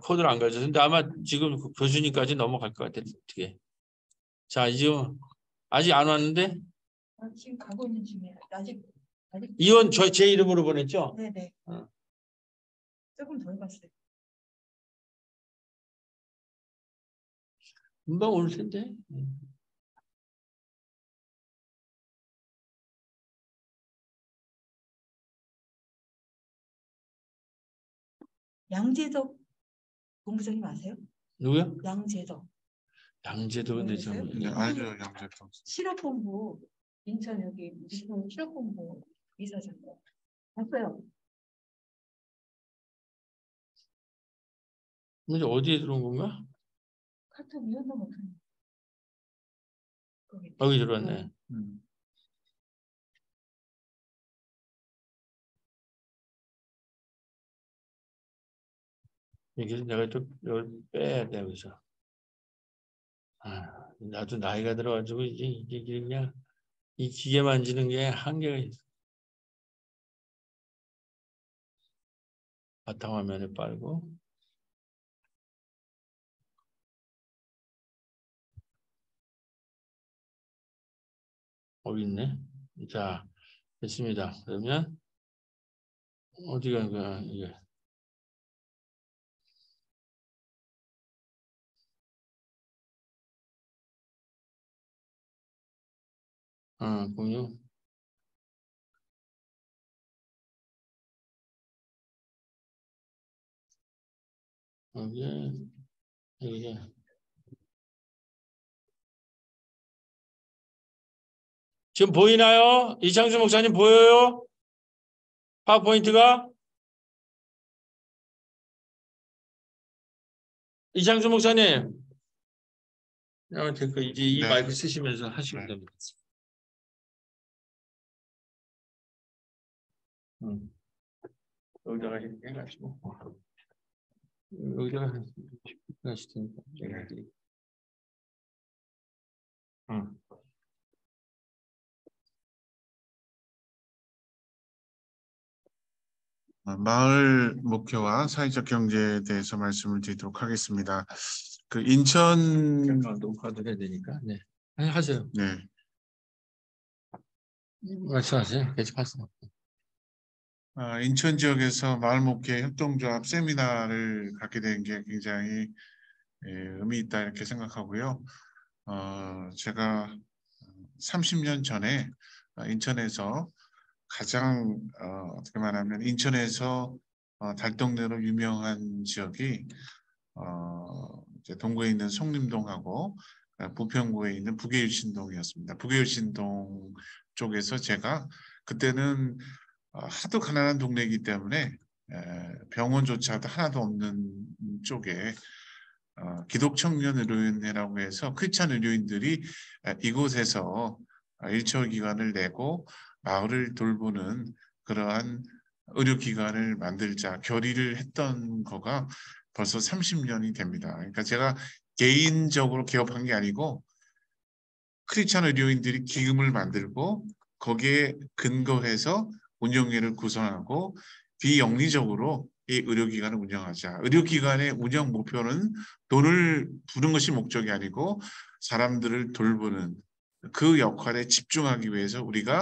코드를 안 가져서 근데 아마 지금 그 교수님까지 넘어갈 것 같아. 어떻게? 자, 이제 아직 안 왔는데 지금 가고 있는 중이에요. 아직 이원 제 이름으로 보냈죠? 네네. 어. 조금 덜 갔어요. 금방 올 텐데. 양재덕 본부장님 아세요? 누구요? 양재덕. 양재도 근데 좀 모르겠어요? 네, 알죠, 양재동. 실업본부 인천 여기 무슨 실업본부 이사장. 봤어요. 근데 어디에 들어온 건가? 카톡 이현도 못하네. 여기 들어왔네. 여기서 내가 또 이걸 빼야 돼 여기서. 나도 나이가 들어가지고 이게 그냥 이 기계 만지는 게 한계가 있어. 바탕화면에 빨고 있네. 자, 됐습니다. 그러면 어디가 이게 공유. 이게 지금 보이나요? 이창수 목사님 보여요? 파워포인트가? 이창수 목사님. 이제 이 네. 마이크 쓰시면서 하시면 네. 됩니다. 여기다가 이렇게 해가지고 여기다가 하실 테니까 제가 드릴게요. 마을 목회와 사회적 경제에 대해서 말씀을 드리도록 하겠습니다. 그 인천 녹화도 해야 되니까. 네. 하세요. 네. 말씀하세요. 계속하세요. 인천 지역에서 마을 목회 협동조합 세미나를 갖게 된 게 굉장히 의미 있다 이렇게 생각하고요. 제가 30년 전에 인천에서 가장 어떻게 말하면 인천에서 달동네로 유명한 지역이 이제 동구에 있는 송림동하고 부평구에 있는 북해일신동이었습니다. 북해일신동 쪽에서 제가 그때는 하도 가난한 동네이기 때문에 병원조차도 하나도 없는 쪽에 기독청년의료인회라고 해서 크리스찬 의료인들이 이곳에서 일처기관을 내고 마을을 돌보는 그러한 의료기관을 만들자 결의를 했던 거가 벌써 30년이 됩니다. 그러니까 제가 개인적으로 개업한 게 아니고 크리스찬 의료인들이 기금을 만들고 거기에 근거해서 운영회를 구성하고 비영리적으로 이 의료기관을 운영하자. 의료기관의 운영 목표는 돈을 부는 것이 목적이 아니고 사람들을 돌보는 그 역할에 집중하기 위해서 우리가